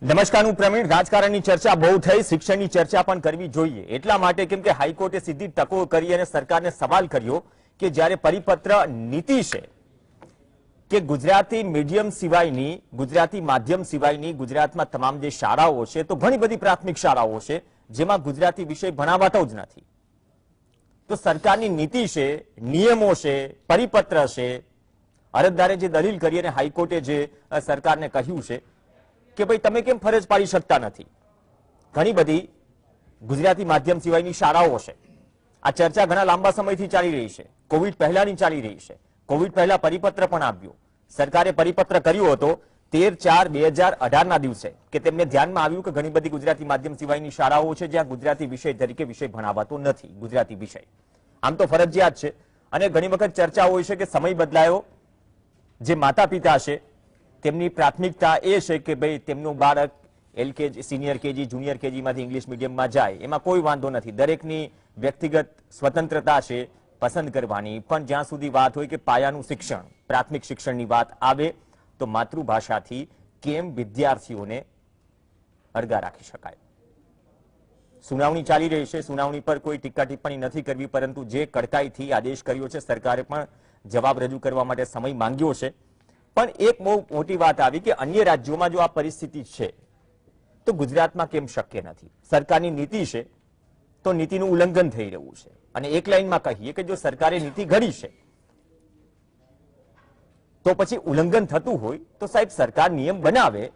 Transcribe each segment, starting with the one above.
નમસ્કાર, હું પ્રવીણ. રાજકારણની ચર્ચા બહુ થઈ, શિક્ષણની ચર્ચા પણ કરવી જોઈએ. એટલા માટે કેમ કે હાઈકોર્ટે સીધી ટકો કરી અને સરકારને સવાલ કર્યો કે જ્યારે પરિપત્ર નીતિ છે કે ગુજરાતી મીડિયમ સિવાયની, ગુજરાતી માધ્યમ સિવાયની ગુજરાતમાં તમામ જે શાળાઓ છે, તો ઘણી બધી પ્રાથમિક શાળાઓ છે જેમાં ગુજરાતી વિષય ભણાવાતો જ નથી. તો સરકારની નીતિ છે, નિયમો છે, પરિપત્ર છે, અરજદારે જે દલીલ કરી અને હાઈકોર્ટે જે સરકારને કહ્યું છે કે ભાઈ તમે કેમ ફરજ પાડી શકતા નથી. ઘણી બધી ગુજરાતી માધ્યમ સિવાયની શાળાઓ છે. આ ચર્ચા ઘણા લાંબા સમયથી ચાલી રહી છે, કોવિડ પહેલાની ચાલી રહી છે. કોવિડ પહેલા પરિપત્ર પણ આવ્યો, સરકારે પરિપત્ર કર્યો હતો 13/4/2018 ના દિવસે કે તેમને ધ્યાનમાં આવ્યું કે ઘણી બધી ગુજરાતી માધ્યમ સિવાયની શાળાઓ છે જ્યાં ગુજરાતી વિષય તરીકે વિષય ભણાવાતો નથી. ગુજરાતી વિષય આમ તો ફરજિયાત છે અને ઘણી વખત ચર્ચા હોય છે કે સમય બદલાયો, જે માતા પિતા છે તેમની પ્રાથમિકતા એ છે કે ભાઈ તેમનું બાળક LKG, senior KG, junior KG માંથી ઇંગ્લિશ મીડિયમમાં જાય, એમાં કોઈ વાંધો નથી. દરેકની વ્યક્તિગત સ્વતંત્રતા છે પસંદ કરવાની. પણ જ્યાં સુધી વાત હોય કે પાયાનું શિક્ષણ, પ્રાથમિક શિક્ષણની વાત આવે તો માતૃભાષાથી કેમ વિદ્યાર્થીઓને અળગા રાખી શકાય. સુનાવણી ચાલી રહી છે, સુનાવણી પર કોઈ ટીકા ટિપ્પણી નથી કરવી, પરંતુ જે કડકાઈથી આદેશ કર્યો છે, સરકારે પણ જવાબ રજૂ કરવા માટે સમય માંગ્યો છે. પણ એક બહુ મોટી વાત આવી કે અન્ય રાજ્યોમાં જો આ પરિસ્થિતિ છે તો ગુજરાતમાં કેમ શક્ય નથી. સરકારની નીતિ છે તો નીતિનું ઉલ્લંઘન થઈ રહ્યું છે. અને એક લાઈનમાં કહીએ કે જો સરકારે નીતિ ઘડી છે તો પછી ઉલ્લંઘન થતું હોય તો સાહેબ સરકાર નિયમ બનાવે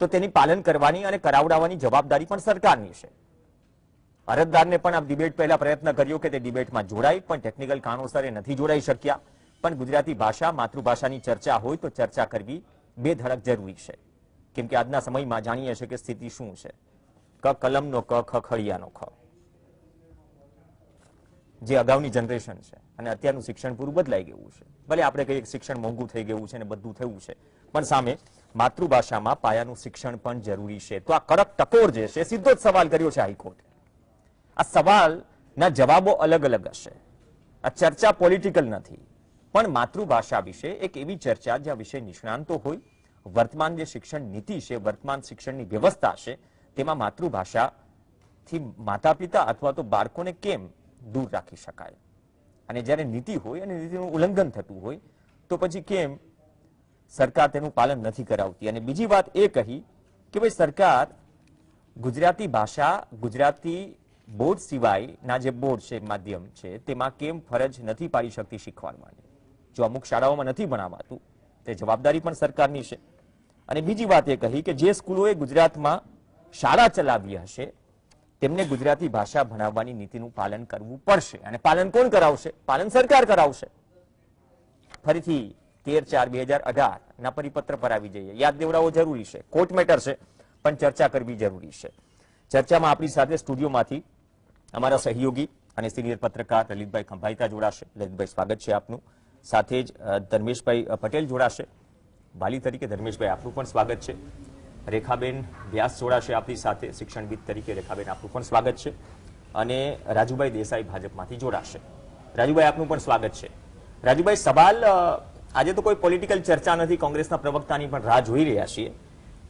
તો તેની પાલન કરવાની અને કરાવડાવવાની જવાબદારી પણ સરકારની છે. અરજદારને પણ આ ડિબેટ પહેલા પ્રયત્ન કર્યો કે તે ડિબેટમાં જોડાય, પણ ટેકનિકલ કારણોસર એ નથી જોડાઈ શક્યા. પણ ગુજરાતી ભાષા, માતૃભાષાની ચર્ચા હોય તો ચર્ચા કરવી બે ધડક જરૂરી છે. કેમ કે આજના સમયમાં જાણીએ છીએ કે સ્થિતિ શું છે. ક કલમનો ક, ખ ખડિયાનો ખ. જે અગાઉની જનરેશન છે અને અત્યારનું શિક્ષણ પૂરું બદલાઈ ગયું છે. ભલે આપણે કહીએ શિક્ષણ મોંઘું થઈ ગયું છે અને બધું થયું છે, પણ સામે માતૃભાષામાં પાયાનું શિક્ષણ પણ જરૂરી છે. તો આ કડક ટકોર જે છે, સીધો જ સવાલ કર્યો છે હાઈકોર્ટે. આ સવાલના જવાબો અલગ અલગ હશે. આ ચર્ચા પોલિટિકલ નથી, પણ માતૃભાષા વિશે એક એવી ચર્ચા જ્યાં વિષય નિષ્ણાંતો હોય. વર્તમાન જે શિક્ષણ નીતિ છે, વર્તમાન શિક્ષણની વ્યવસ્થા છે, તેમાં માતૃભાષાથી માતા પિતા અથવા તો બાળકોને કેમ દૂર રાખી શકાય. અને જ્યારે નીતિ હોય અને નીતિનું ઉલ્લંઘન થતું હોય તો પછી કેમ સરકાર તેનું પાલન નથી કરાવતી. અને બીજી વાત એ કહી કે ભાઈ સરકાર ગુજરાતી ભાષા, ગુજરાતી બોર્ડ સિવાયના જે બોર્ડ છે, માધ્યમ છે, તેમાં કેમ ફરજ નથી પાડી શકતી શીખવાડવાની. જો અમુક શાળાઓમાં નથી ભણાવાતું તે જવાબદારી પણ સરકારની છે. અને બીજી વાત એ કહી કે જે સ્કૂલોએ ગુજરાતમાં શાળા ચલાવી હશે તેમને ગુજરાતી ભાષા ભણાવવાની નીતિનું પાલન કરવું પડશે. અને પાલન કોણ કરાવશે? પાલન સરકાર કરાવશે. ફરીથી 13/4/2018 ના પરિપત્ર પર આવી જઈએ. યાદ દેવડાવવો જરૂરી છે, કોર્ટ મેટર છે, પણ ચર્ચા કરવી જરૂરી છે. ચર્ચામાં આપણી સાથે સ્ટુડિયોમાંથી અમારા સહયોગી અને સિનિયર પત્રકાર લલિતભાઈ ખંભાઈતા જોડાશે. લલિતભાઈ, સ્વાગત છે આપનું. સાથે જ ધર્મેશભાઈ પટેલ જોડાશે. વાલી તરીકે ધર્મેશભાઈ, આપનું પણ સ્વાગત છે. રેખાબેન વ્યાસ જોડાશે આપણી સાથે, શિક્ષણવિદ તરીકે. રેખાબેન, આપનું પણ સ્વાગત છે. અને રાજુભાઈ દેસાઈ ભાજપમાંથી જોડાશે. રાજુભાઈ, આપનું પણ સ્વાગત છે. રાજુભાઈ, સવાલ આજે તો કોઈ પોલિટિકલ ચર્ચા નથી, કોંગ્રેસના પ્રવક્તાની પણ રાહ જોઈ રહ્યા છીએ,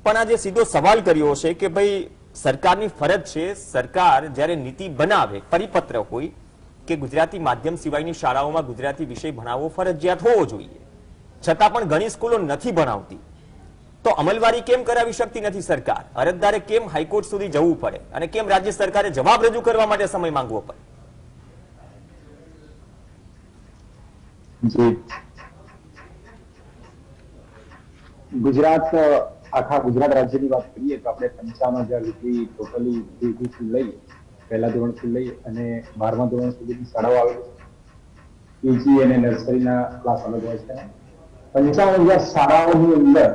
પણ આજે સીધો સવાલ કર્યો છે કે ભાઈ સરકારની ફરજ છે, સરકાર જ્યારે નીતિ બનાવે, પરિપત્ર હોય કે ગુજરાતી માધ્યમ સિવાયની શાળાઓમાં ગુજરાતી વિષય ભણાવવો ફરજિયાત હોવો જોઈએ, છતાં પણ ઘણી સ્કૂલો નથી ભણાવતી, તો અમલવારી કેમ કરાવી શકતી નથી સરકાર? અરજદારે કેમ હાઈકોર્ટ સુધી જવું પડે અને કેમ રાજ્ય સરકારે જવાબ રજૂ કરવા માટે સમય માંગવો પડે? ગુજરાત, આખા ગુજરાત રાજ્યની વાત કરીએ તો આપણે 55,000 જેટલી ટોટલી થી લઈ, પહેલા ધોરણથી લઈ અને 12મા ધોરણ સુધીની શાળાઓ આવેલી છે. કેજી અને નર્સરીના ક્લાસ અલગ હોય છે. 55,000 શાળાઓની અંદર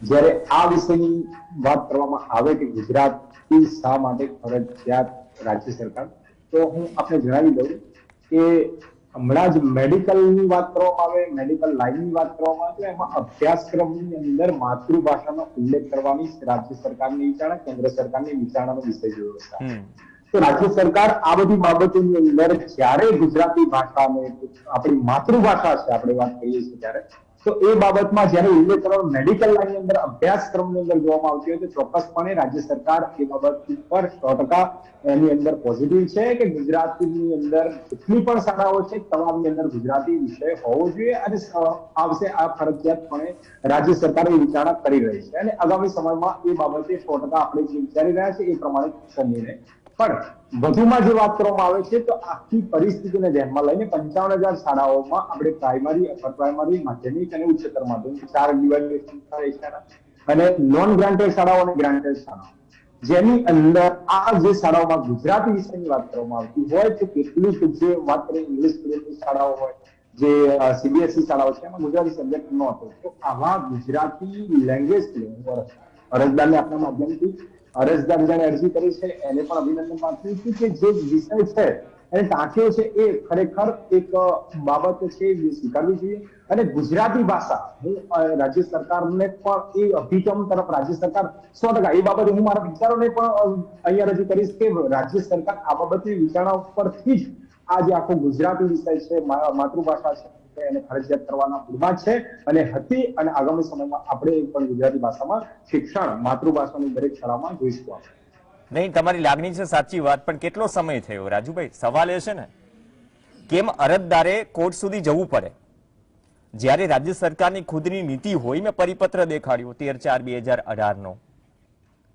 જ્યારે આ વિષયની વાત કરવામાં આવે કે ગુજરાતી શા માટે ફરજિયાત રાજ્ય સરકાર, તો હું આપને જણાવી દઉં કે હમણાં જ મેડિકલની વાત કરવામાં આવે, મેડિકલ લાઈનની વાત કરવામાં આવે, એમાં અભ્યાસક્રમની અંદર માતૃભાષાનો ઉલ્લેખ કરવાની રાજ્ય સરકારની વિચારણા, કેન્દ્ર સરકારની વિચારણાનો વિષય જોયો છે. તો રાજ્ય સરકાર આ બધી બાબતોની અંદર જ્યારે ગુજરાતી ભાષાને, આપણી માતૃભાષા છે આપણે વાત કરીએ છીએ, ત્યારે તો એ બાબતમાં જ્યારે ઉલ્લેખ કરવામાં મેડિકલ લાઈનની અંદર અભ્યાસક્રમની અંદર જોવામાં આવતી હોય તો ચોક્કસપણે રાજ્ય સરકાર એ બાબત ઉપર 100% એની અંદર પોઝિટિવ છે કે ગુજરાતીની અંદર જેટલી પણ શાળાઓ છે તમામની અંદર ગુજરાતી વિષય હોવો જોઈએ અને આવશે આ ફરજિયાતપણે રાજ્ય સરકાર એ વિચારણા કરી રહી છે અને આગામી સમયમાં એ બાબતે 100% આપણે જે વિચારી રહ્યા છે એ પ્રમાણે નિર્ણય પણ વધુમાં જે વાત કરવામાં આવે છે તો આખી પરિસ્થિતિને ધ્યાનમાં લઈને 55,000 શાળાઓમાં આપણે પ્રાઇમરી, અપર પ્રાઇમરી, માધ્યમિક અને ઉચ્ચતર માધ્યમિક 4 ડિવાઇડેશન થાય છે અને નોન ગ્રાન્ટેડ શાળાઓ અને ગ્રાન્ટેડ શાળાઓ જેની અંદર આ જે શાળાઓમાં ગુજરાતી વિષયની વાત કરવામાં આવતી હોય તો કેટલીક જે માત્ર ઇંગ્લિશ મીડિયમની શાળાઓ હોય જે સીબીએસઈ શાળાઓ છે એમાં ગુજરાતી સબ્જેક્ટ ન હતો તો આવા ગુજરાતી લેંગ્વેજ અરજદારને આપણા માધ્યમથી અરજદાર જેને અરજી કરી છે એને પણ અભિનંદન પાઠવું છું કે જે વિષય છે એને ટાંક્યો છે એ ખરેખર એક બાબત છે જે સ્વીકારવી જોઈએ અને ગુજરાતી ભાષા હું રાજ્ય સરકારને પણ એ અભિગમ તરફ રાજ્ય સરકાર 100% એ બાબતે હું મારા વિચારોને પણ અહીંયા રજૂ કરીશ કે રાજ્ય સરકાર આ બાબતની વિચારણા ઉપરથી જ આ જે આખો ગુજરાતી વિષય છે માતૃભાષા છે એને ફરજિયાત કરવાના ઉદ્માત છે અને હતી અને આગામી સમયમાં આપણે પણ ગુજરાતી ભાષામાં શિક્ષણ માતૃભાષાની દરેક શાળામાં જોઈશું. નહીં, તમારી લાગણી છે સાચી વાત, પણ કેટલો સમય થયો રાજુભાઈ? સવાલ એ છે ને કેમ અરજદારે કોર્ટ સુધી જવું પડે જ્યારે રાજ્ય સરકારની ખુદની નીતિ હોય. મેં પરિપત્ર દેખાડ્યો 13/4/2018 નો,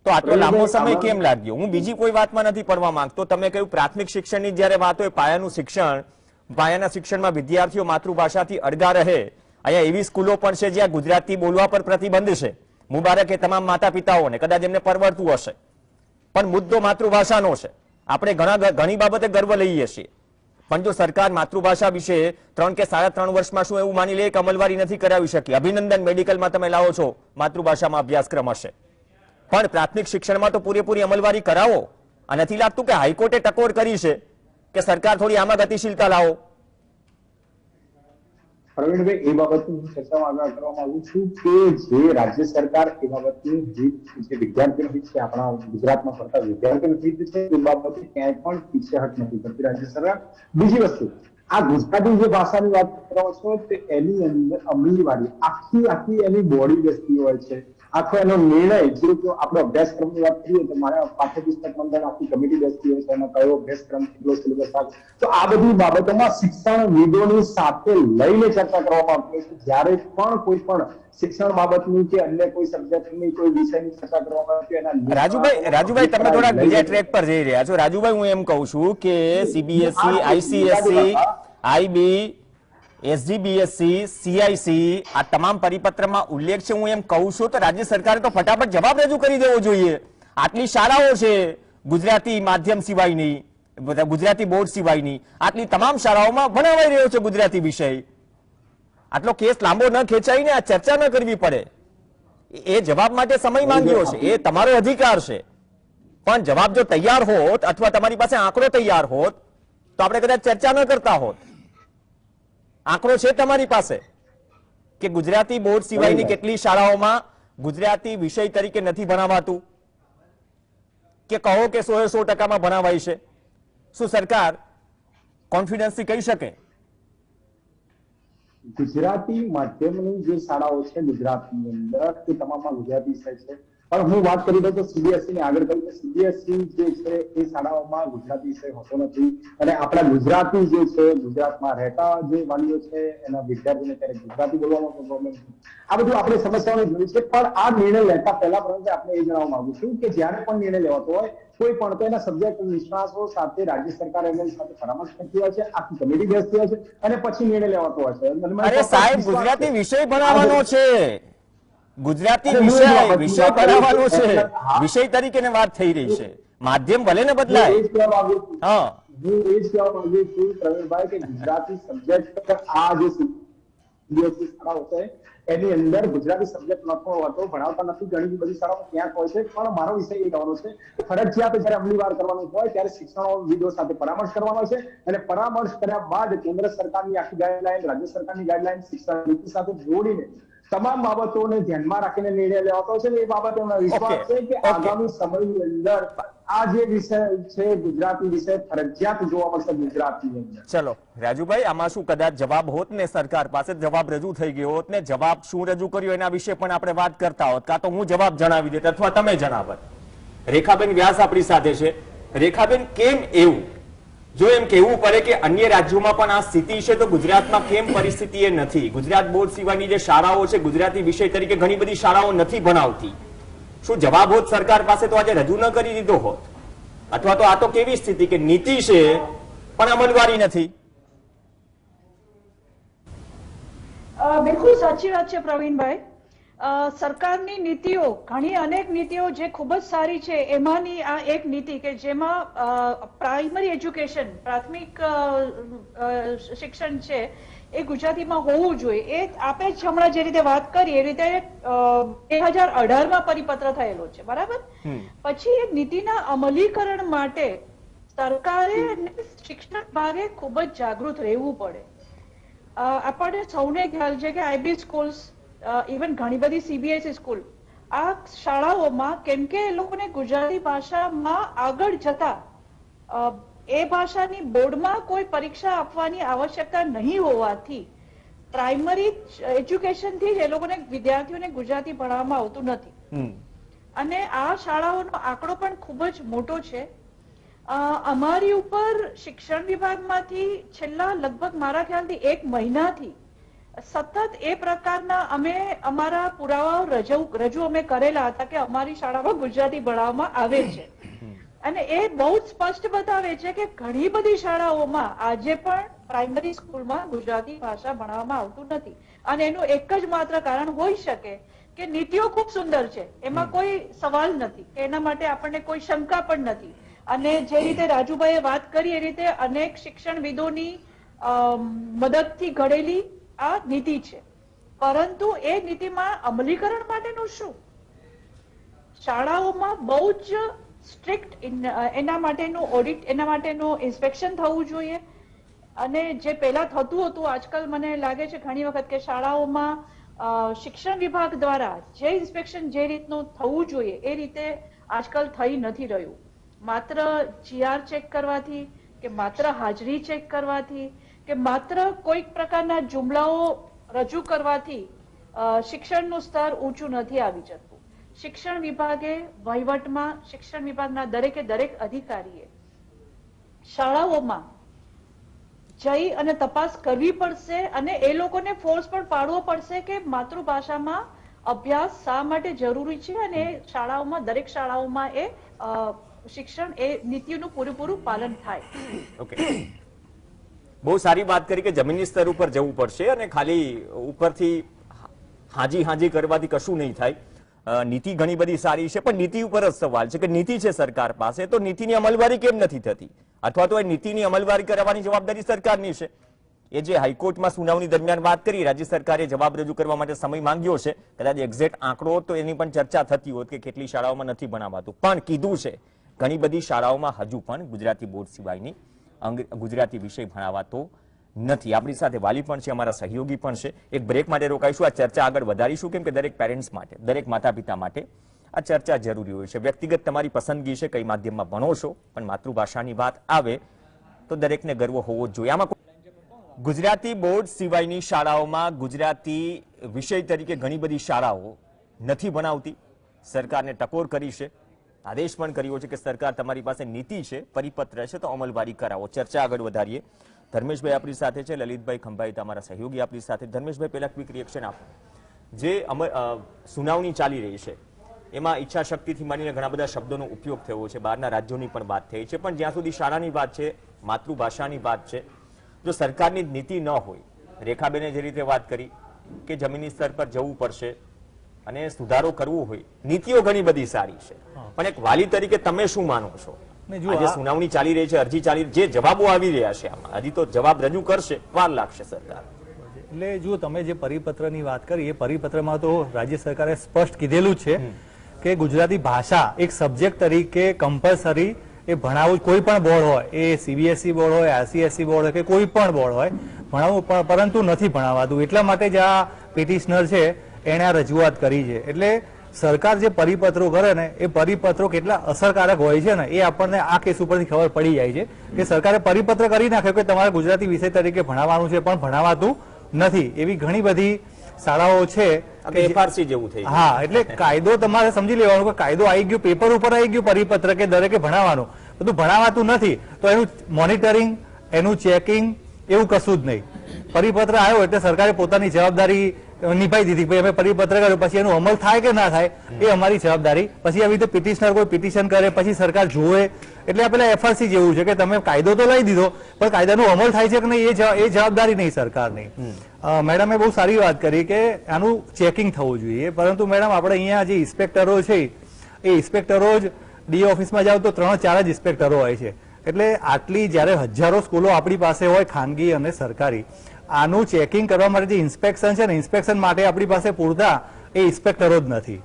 તો આટલો લાંબો સમય કેમ લાગ્યો? હું બીજી કોઈ વાતમાં નથી પડવા માંગતો. તમે કહ્યું પ્રાથમિક શિક્ષણની જ્યારે વાત હોય, પાયાનું શિક્ષણ, પાયાના શિક્ષણમાં વિદ્યાર્થીઓ માતૃભાષાથી અળગા રહે. અહીંયા એવી સ્કૂલો પણ છે જ્યાં ગુજરાતી બોલવા પર પ્રતિબંધ છે. મુબારક એ તમામ માતા પિતાઓને, કદાચ એમને પરવડતું હશે, પણ મુદ્દો માતૃભાષાનો છે. આપણે ઘણી બાબતે ગર્વ લઈએ છીએ, પણ જો સરકાર માતૃભાષા વિશે 3 કે 3.5 વર્ષમાં શું એવું માની લે કે અમલવારી નથી કરાવી શકી? અભિનંદન, મેડિકલમાં તમે લાવો છો માતૃભાષામાં અભ્યાસક્રમ હશે, પણ પ્રાથમિક શિક્ષણમાં તો પૂરેપૂરી અમલવારી કરાવો. અને નથી લાગતું કે હાઈકોર્ટે ટકોર કરી છે કે સરકાર થોડી આમાં ગતિશીલતા લાવો? પ્રવીણભાઈ, એ બાબતની હું ચર્ચામાં આગળ કરવા માંગુ છું કે જે રાજ્ય સરકાર એ બાબતની જે વિદ્યાર્થીનો હિત છે, આપણા ગુજરાતમાં ફરતા વિદ્યાર્થીનો હિત છે, એ બાબતે ક્યાંય પણ પીછેહટ નથી કરતી રાજ્ય સરકાર. બીજી વસ્તુ, આ ગુજરાતી જે ભાષાની વાત કરો છો તે એની અંદર અમલીવાળી આખી એની બોડી બેસતી હોય છે. આખો એનો નિર્ણય જે આપણે અભ્યાસક્રમની વાત કરીએ તો મારા પાઠ્યપુસ્તક મંડળ આખી કમિટી બેસતી હોય છે, એમાં કયો અભ્યાસક્રમ કેટલો સિલેબસ આવે, તો આ બધી બાબતોમાં શિક્ષણવિદોની સાથે લઈને ચર્ચા કરવામાં આવતી હોય છે. જ્યારે પણ કોઈ પણ શિક્ષણ બાબતની કે અન્ય કોઈ સબ્જેક્ટની કોઈ વિષયની ચર્ચા કરવામાં આવતી હોય એના રાજુભાઈ તમે થોડા બીજા ટ્રેક પર જઈ રહ્યા છો. રાજુભાઈ, હું એમ કહું છું કે સીબીએસઈ, આઈસીએસઈ, આઈબી, એસજીબીએસસી, સીઆઈસી આ તમામ પરિપત્રમાં ઉલ્લેખ છે. હું એમ કહું છું તો રાજ્ય સરકારે તો ફટાફટ જવાબ રજૂ કરી દેવો જોઈએ. આટલી શાળાઓ છે ગુજરાતી માધ્યમ સિવાયની, ગુજરાતી બોર્ડ સિવાયની, આટલી તમામ શાળાઓમાં ભણાવાઈ રહ્યો છે ગુજરાતી વિષય. આટલો કેસ લાંબો ન ખેંચાઈને આ ચર્ચા ન કરવી પડે. એ જવાબ માટે સમય માંગ્યો છે, એ તમારો અધિકાર છે, પણ જવાબ જો તૈયાર હોત અથવા તમારી પાસે આંકડો તૈયાર હોત તો આપણે કદાચ ચર્ચા ન કરતા હોત. આંકડો છે તમારી પાસે કે ગુજરાતી બોર્ડ સિવાયની કેટલી શાળાઓમાં ગુજરાતી વિષય તરીકે નથી ભણાવાતું, કે કહો કે 100% ભણાવાય છે? શું સરકાર કોન્ફિડન્સથી કહી શકે? ગુજરાતી માધ્યમની જે શાળાઓ છે ગુજરાતની અંદર તે તમામમાં ગુજરાતી વિષય છે, પણ હું વાત કરી દઉં તો સીબીએસઈ ની આગળ કહ્યું કે સીબીએસઈ જે છે એ શાળાઓમાં ગુજરાતી વિષય હોતો નથી અને આપણા ગુજરાતી જે છે ગુજરાતમાં રહેતા જે વાલીઓ છે એના વિદ્યાર્થીઓને ક્યારેક ગુજરાતી બોલવામાં પ્રોબ્લેમ છે. આ બધું આપણે સમસ્યાઓને જોઈ છે, પણ આ નિર્ણય લેતા પહેલા પરંતુ આપણે એ જણાવવા માંગુ છું કે જ્યારે પણ નિર્ણય લેવાતો હોય કોઈ પણ તો એના સબ્જેક્ટ નિષ્ણાતો સાથે રાજ્ય સરકાર એમની સાથે પરામર્શ કરતી હોય છે, આખી કમિટી બેસતી હોય છે અને પછી નિર્ણય લેવાતો હોય છે. અરે સાહેબ, ગુજરાતી વિષય ભણાવવાનો છે, ગુજરાતી વિષય ભણાવવાનો છે, વિષય તરીકે વાત થઈ રહી છે, માધ્યમ ભલે ને બદલાય. હું એ જ કહેવા માંગુ છું પ્રવીણભાઈ કે ગુજરાતી સબ્જેક્ટ આ જે સીબીએસઈ શાળાઓ છે એની અંદર ગુજરાતી સબ્જેક્ટ નથી હોતો, ભણાવતા નથી. ઘણી બધી શાળાઓ ક્યાંક હોય છે, પણ મારો વિષય એ કહેવાનો છે કે ફરજિયાત જ્યારે અમલીવાર કરવાનું હોય ત્યારે શિક્ષણવિદો સાથે પરામર્શ કરવાનો છે અને પરામર્શ કર્યા બાદ કેન્દ્ર સરકારની આખી ગાઈડલાઈન, રાજ્ય સરકારની ગાઈડલાઈન, શિક્ષણ નીતિ સાથે જોડીને તમામ બાબતોને ધ્યાનમાં રાખીને નિર્ણય લેવાતો છે. એ બાબતે અમને વિશ્વાસ છે કે આગામી સમયની અંદર આ જે વિષય છે ગુજરાતી વિષય ફરજિયાત જોવા મળશે ગુજરાતની અંદર. ચલો રાજુભાઈ, આમાં શું કદાચ જવાબ હોત ને, સરકાર પાસે જવાબ રજૂ થઈ ગયો હોત ને, જવાબ શું રજૂ કર્યો એના વિશે પણ આપણે વાત કરતા હોત, કાં તો હું જવાબ જણાવી દેત અથવા તમે જણાવત. રેખાબેન વ્યાસ આપણી સાથે છે. રેખાબેન, કેમ એવું? જો એમ કહેવું પડે કે અન્ય રાજ્યોમાં પણ આ સ્થિતિ છે, તો ગુજરાતમાં કેમ પરિસ્થિતિ એ નથી? ગુજરાત બોર્ડ સિવાયની જે શાળાઓ છે, ગુજરાતી વિષય તરીકે ઘણી બધી શાળાઓ નથી ભણાવતી. શું જવાબ હોત સરકાર પાસે તો આજે રજૂ ન કરી દીધો હોત? અથવા તો આ તો કેવી સ્થિતિ કે નીતિ છે પણ અમલવારી નથી? બિલકુલ સાચી વાત છે પ્રવીણભાઈ. સરકારની નીતિઓ, ઘણી અનેક નીતિઓ જે ખૂબ જ સારી છે, એમાંની આ એક નીતિ કે જેમાં પ્રાઇમરી એજ્યુકેશન, પ્રાથમિક શિક્ષણ છે એ ગુજરાતીમાં હોવું જોઈએ. એ આપણે જ હમણાં જે રીતે વાત કરી એ રીતે 2018માં પરિપત્ર થયેલો છે, બરાબર? પછી એ નીતિના અમલીકરણ માટે સરકારે અને શિક્ષણ વિભાગે ખૂબ જ જાગૃત રહેવું પડે. આપણને સૌને ખ્યાલ છે કે આઈબી સ્કૂલ્સ, ઇવન ઘણી બધી સીબીએસઈ સ્કૂલ, આ શાળાઓમાં કેમ કે એ લોકોને ગુજરાતી ભાષામાં આગળ જતા એ ભાષાની બોર્ડમાં કોઈ પરીક્ષા આપવાની આવશ્યકતા નહીં હોવાથી પ્રાઇમરી એજ્યુકેશન થી જ એ લોકોને, વિદ્યાર્થીઓને ગુજરાતી ભણાવવામાં આવતું નથી. અને આ શાળાઓનો આંકડો પણ ખૂબ જ મોટો છે. અમારી ઉપર શિક્ષણ વિભાગમાંથી છેલ્લા લગભગ મારા ખ્યાલથી 1 મહિનાથી સતત એ પ્રકારના અમે અમારા પુરાવાઓ રજૂ અમે કરેલા હતા કે અમારી શાળામાં ગુજરાતી ભણાવવામાં આવે છે. અને એ બહુ જ સ્પષ્ટ બતાવે છે કે ઘણી બધી શાળાઓમાં આજે પણ પ્રાઇમરી સ્કૂલમાં ગુજરાતી ભાષા ભણાવવામાં આવતું નથી. અને એનું એક જ માત્ર કારણ હોઈ શકે કે નીતિઓ ખૂબ સુંદર છે, એમાં કોઈ સવાલ નથી, એના માટે આપણને કોઈ શંકા પણ નથી. અને જે રીતે રાજુભાઈએ વાત કરી એ રીતે અનેક શિક્ષણવિદોની મદદથી ઘડેલી આ નીતિ છે. પરંતુ એ નીતિમાં અમલીકરણ માટેનું શું? શાળાઓમાં બહુ જ સ્ટ્રિક્ટ એના માટેનું ઓડિટ, એના માટેનું ઇન્સ્પેક્શન થવું જોઈએ. અને જે પહેલા થતું હતું, આજકાલ મને લાગે છે ઘણી વખત કે શાળાઓમાં શિક્ષણ વિભાગ દ્વારા જે ઇન્સ્પેક્શન જે રીતનું થવું જોઈએ એ રીતે આજકાલ થઈ નથી રહ્યું. માત્ર જીઆર ચેક કરવાથી કે માત્ર હાજરી ચેક કરવાથી કે માત્ર કોઈક પ્રકારના જુમલાઓ રજૂ કરવાથી શિક્ષણનું સ્તર ઊંચું નથી આવી જતું. શિક્ષણ વિભાગે, વહીવટમાં શિક્ષણ વિભાગના દરેક અધિકારીએ શાળાઓમાં જઈ અને તપાસ કરવી પડશે અને એ લોકોને ફોર્સ પણ પાડવો પડશે કે માતૃભાષામાં અભ્યાસ શા માટે જરૂરી છે અને શાળાઓમાં, દરેક શાળાઓમાં એ શિક્ષણ, એ નીતિઓનું પૂરેપૂરું પાલન થાય. ઓકે, બહુ સારી વાત કરી કે જમીની સ્તર ઉપર જવું પડશે અને ખાલી ઉપરથી હાજી કરવાથી કશું નહીં થાય. નીતિ ઘણી બધી સારી છે, પણ નીતિ ઉપર જ સવાલ છે કે નીતિ છે સરકાર પાસે, તો નીતિની અમલવારી કેમ નથી થતી? અથવા તો એ નીતિની અમલવારી કરવાની જવાબદારી સરકારની છે. એ જે હાઈકોર્ટમાં સુનાવણી દરમિયાન વાત કરી, રાજ્ય સરકારે જવાબ રજૂ કરવા માટે સમય માંગ્યો છે, કદાચ એક્ઝેક્ટ આંકડો તો એની પણ ચર્ચા થતી હોત કે કેટલી શાળાઓમાં નથી ભણાવાતું, પણ કીધું છે ઘણી બધી શાળાઓમાં હજુ પણ ગુજરાતી બોર્ડ સિવાયની ગુજરાતી વિષય ભણાવાતો નથી. આપણી સાથે વાલી પણ છે, અમારા સહયોગી પણ છે. એક બ્રેક માટે રોકાઈશું, આ ચર્ચા આગળ વધારીશું, કેમ કે દરેક પેરેન્ટ્સ માટે, દરેક માતા પિતા માટે આ ચર્ચા જરૂરી હોય છે. વ્યક્તિગત તમારી પસંદગી છે, કઈ માધ્યમમાં ભણો છો, પણ માતૃભાષાની વાત આવે તો દરેકને ગર્વ હોવો જ જોઈએ. આમાં ગુજરાતી બોર્ડ સિવાયની શાળાઓમાં ગુજરાતી વિષય તરીકે ઘણી બધી શાળાઓ નથી ભણાવતી. સરકારને ટકોર કરી છે, આદેશ પણ કર્યો છે કે સરકાર તમારી પાસે નીતિ છે, પરિપત્ર છે, તો અમલવારી કરાવો. ચર્ચા આગળ વધારીએ. ધર્મેશભાઈ આપણી સાથે છે, લલિતભાઈ ખંભાઈ તમારા સહયોગી આપણી સાથે. ધર્મેશભાઈ, પહેલા ક્વિક રિએક્શન આપો. જે સુનાવણી ચાલી રહી છે એમાં ઈચ્છા શક્તિથી માંડીને ઘણા બધા શબ્દોનો ઉપયોગ થયો છે, બહારના રાજ્યોની પણ વાત થઈ છે, પણ જ્યાં સુધી શાળાની વાત છે, માતૃભાષાની વાત છે, જો સરકારની નીતિ ન હોય, રેખાબેને જે રીતે વાત કરી કે જમીની સ્તર પર જવું પડશે અને સુધારો કરવો હોય, નીતિઓ ઘણી બધી સારી છે, પણ એક વાલી તરીકે તમે શું માનો છો? આજે સુનાવણી ચાલી રહી છે, અરજી ચાલી, જે જવાબો આવી રહ્યા છે આમાં, હજી તો જવાબ રજૂ કરશે, વાર લાગશે સરકાર. એટલે જો તમે જે પરિપત્રની વાત કરી, એ પરિપત્રમાં તો રાજ્ય સરકારે સ્પષ્ટ કીધેલું છે કે ગુજરાતી ભાષા એક સબ્જેક્ટ તરીકે કમ્પલસરી એ ભણાવવું, કોઈ પણ બોર્ડ હોય, એ સીબીએસઈ બોર્ડ હોય, આઈસીએસઈ બોર્ડ હોય કે કોઈ પણ બોર્ડ હોય, ભણાવવું, પરંતુ નથી ભણાવાતું. એટલા માટે જ આ પિટિશનર છે એણે આ રજૂઆત કરી છે. એટલે સરકાર જે પરિપત્રો કરે ને એ પરિપત્રો કેટલા અસરકારક હોય છે ને એ આપણને આ કેસ ઉપરથી ખબર પડી જાય છે કે સરકારે પરિપત્ર કરી નાખ્યો કે તમારે ગુજરાતી વિષય તરીકે ભણાવવાનું છે, પણ ભણાવાતું નથી. એવી ઘણી બધી શાળાઓ છે. FRC જેવું થઈ ગયું. હા, એટલે કાયદો તમારે સમજી લેવાનો કે કાયદો આવી ગયો, પેપર ઉપર આવી ગયું પરિપત્ર કે દરેકે ભણાવવાનું, બધું ભણાવાતું નથી, તો એનું મોનિટરિંગ, એનું ચેકિંગ એવું કશું જ નહીં. પરિપત્ર આવ્યો એટલે સરકારે પોતાની જવાબદારી નિભાવી દીધી, ભાઈ અમે પરિપત્ર કર્યો, પછી એનો અમલ થાય કે ના થાય એ અમારી જવાબદારી. પછી આવી રીતે પિટિશનર કોઈ પિટિશન કરે, પછી સરકાર જોવે, એટલે આ પેલા FRC જેવું છે કે તમે કાયદો તો લઈ દીધો, પણ કાયદાનો અમલ થાય છે કે નહીં એ જવાબદારી નહીં સરકારની. મેડમે બહુ સારી વાત કરી કે આનું ચેકિંગ થવું જોઈએ, પરંતુ મેડમ આપણે અહીંયા જે ઇન્સ્પેક્ટરો છે એ ઇન્સ્પેક્ટરો જ ડીઓ ઓફિસમાં જાવ તો 3-4 જ ઇન્સ્પેક્ટરો હોય છે. એટલે આટલી જ્યારે હજારો સ્કૂલો આપણી પાસે હોય, ખાનગી અને સરકારી, આનું ચેકિંગ કરવા માટે જે ઇન્સ્પેક્શન છે ને, ઇન્સ્પેક્શન માટે આપણી પાસે પૂરતા એ ઇન્સ્પેક્ટરો જ નથી.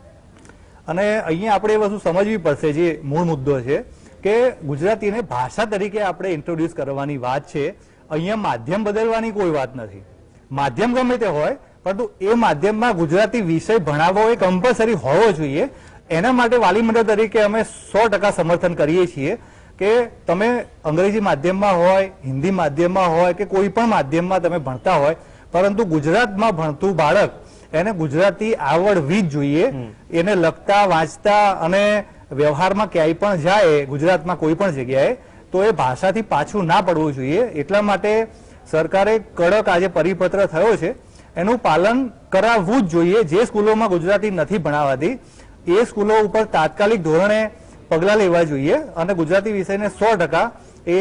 અને અહીંયા આપણે એ વસ્તુ સમજવી પડશે, જે મૂળ મુદ્દો છે કે ગુજરાતીને ભાષા તરીકે આપણે ઇન્ટ્રોડ્યુસ કરવાની વાત છે. અહીંયા માધ્યમ બદલવાની કોઈ વાત નથી. માધ્યમ ગમે તે હોય, પરંતુ એ માધ્યમમાં ગુજરાતી વિષય ભણાવવો એ કમ્પલસરી હોવો જોઈએ. એના માટે વાલી મંડળ તરીકે અમે 100% સમર્થન કરીએ છીએ કે તમે અંગ્રેજી માધ્યમમાં હોય, હિન્દી માધ્યમમાં હોય કે કોઈ પણ માધ્યમમાં તમે ભણતા હોય, પરંતુ ગુજરાતમાં ભણતું બાળક એને ગુજરાતી આવડવી જ જોઈએ. એને લખતા, વાંચતા અને વ્યવહારમાં ક્યાંય પણ જાય ગુજરાતમાં કોઈ પણ જગ્યાએ, તો એ ભાષાથી પાછું ના પડવું જોઈએ. એટલા માટે સરકારે કડક આજે પરિપત્ર થયો છે એનું પાલન કરાવવું જ જોઈએ. જે સ્કૂલોમાં ગુજરાતી નથી ભણાવાતી એ સ્કૂલો ઉપર તાત્કાલિક ધોરણે પગલાં લેવા જોઈએ અને ગુજરાતી વિષયને 100% એ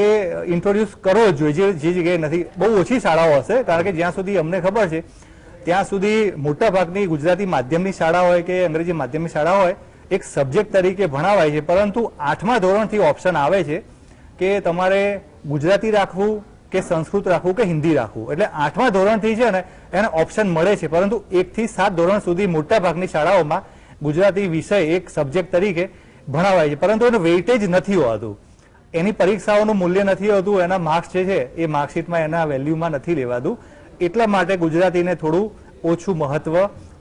ઇન્ટ્રોડ્યુસ કરવો જ જોઈએ. જે જગ્યાએ નથી, બહુ ઓછી શાળાઓ હશે, કારણ કે જ્યાં સુધી અમને ખબર છે ત્યાં સુધી મોટા ભાગની ગુજરાતી માધ્યમની શાળા હોય કે અંગ્રેજી માધ્યમની શાળા હોય એક સબ્જેક્ટ તરીકે ભણાવાય છે, પરંતુ 8મા ધોરણથી ઓપ્શન આવે છે કે તમારે ગુજરાતી રાખવું કે સંસ્કૃત રાખવું કે હિન્દી રાખવું. એટલે 8મા ધોરણથી છે ને એને ઓપ્શન મળે છે, પરંતુ 1 થી 7 ધોરણ સુધી મોટા ભાગની શાળાઓમાં ગુજરાતી વિષય એક સબ્જેક્ટ તરીકે ભણાવાય છે, પરંતુ એનું વેઇટેજ નથી હોતું, એની પરીક્ષાઓનું મૂલ્ય નથી હોતું, એના માર્ક્સ જે છે એ માર્કશીટમાં એના વેલ્યુમાં નથી લેવાતું. એટલા માટે ગુજરાતીને થોડું ઓછું મહત્વ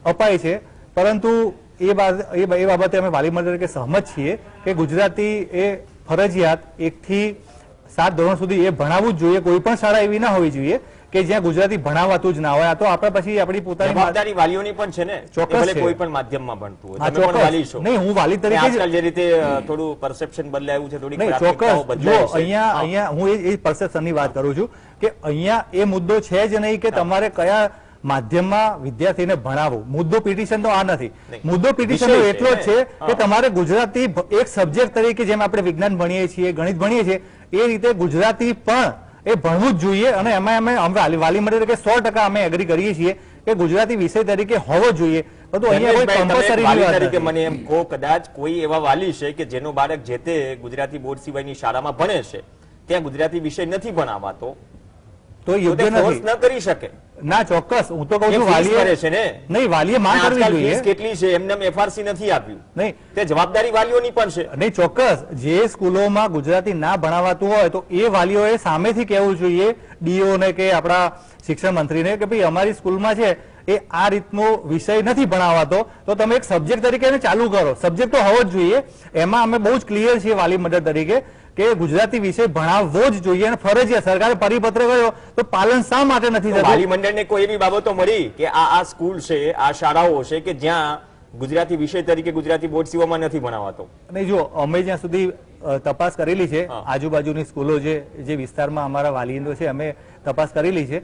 અપાય છે. પરંતુ એ બાબતે અમે વાલી મંડળ તરીકે સહમત છીએ કે ગુજરાતી એ ફરજિયાત 1 થી 7 ધોરણ સુધી એ ભણાવવું જ જોઈએ. કોઈ પણ શાળા એવી ના હોવી જોઈએ કે જ્યાં ગુજરાતી ભણાવાતું જ ના હોય. આ તો આપણે પછી આપણી પોતાની જવાબદારી વાલીઓની પણ છે ને, ચોક્કસ છે. કોઈ પણ માધ્યમમાં ભણતું હોય, હા, તમે પણ ચોક્કસ. વાલી છો. નહીં, હું વાલી તરીકે જ આજકાલ જે રીતે થોડું પરસેપ્શન બદલાયું છે, થોડી નહીં, પ્રાથમિકતાઓ ચોક્કસ. જો બદલાઈ છે. અહીંયા હું એ પરસેપ્શનની વાત કરું છું કે અહીંયા એ મુદ્દો છે જ નહીં કે તમારે કયા માધ્યમમાં વિદ્યાર્થીને ભણાવવું. મુદ્દો પિટિશન તો આ નથી. મુદ્દો પિટિશન વિષય એટલો જ છે હા. કે તમારે ગુજરાતી એક સબ્જેક્ટ તરીકે, જેમ આપણે વિજ્ઞાન ભણીએ છીએ, ગણિત ભણીએ છીએ, એ રીતે ગુજરાતી પણ એ ભણવું જ જોઈએ. અને એમાં અમે વાલી મંડળ તરીકે 100% અમે એગ્રી કરીએ છીએ કે ગુજરાતી વિષય તરીકે હોવો જોઈએ. તો અહીંયા કોઈ કમ્પલસરી વાલી વાત તરીકે નથી. મને એમ કહો, કદાચ કોઈ એવા વાલી છે કે જેનો બાળક જે તે ગુજરાતી બોર્ડ સિવાયની શાળામાં ભણે છે, ત્યાં ગુજરાતી વિષય નથી ભણાવાતો, તો તો યોગ્ય તે ફોર્સ નથી. ન કરી શકે. ના, ચોક્કસ. હું તો કહું એ છું ફીસ કરે વાલીએ છે ને. નહીં, વાલીએ માંગ કરવી આજકાલ જોઈએ. ફીસ કેટલી છે એમને FRC નથી આપ્યું, નહીં, તે જવાબદારી વાલીઓની પણ છે. નહીં, ચોક્કસ. જે સ્કૂલોમાં ગુજરાતી ના ભણાવાતું હોય તો એ વાલીઓએ સામેથી કહેવું જોઈએ ડીઓ ને કે આપણા શિક્ષણ મંત્રીને કે ભાઈ અમારી સ્કૂલમાં છે એ આ રીતનો વિષય નથી ભણાવાતો, તો તમે એક સબ્જેક્ટ તરીકે એને ચાલુ કરો. સબ્જેક્ટ તો હોવો જ જોઈએ. એમાં અમે બહુ જ ક્લિયર છીએ વાલી મંડળ તરીકે કે ગુજરાતી વિષય ભણાવવો જ જોઈએ અને ફરજિયાત. સરકારે પરિપત્ર કર્યો તો પાલન શા માટે નથી થતું? વાલી મંડળને કોઈ એવી બાબતો મળી કે આ સ્કૂલ છે, આ શાળાઓ છે કે જ્યાં ગુજરાતી વિષય તરીકે ગુજરાતી બોર્ડ સિવાયમાં નથી ભણાવાતો? નહીં, જો અમે જ્યાં સુધી તપાસ કરેલી છે, આજુબાજુની સ્કૂલો જે વિસ્તારમાં અમારા વાલીઓ છે, અમે તપાસ કરેલી છે.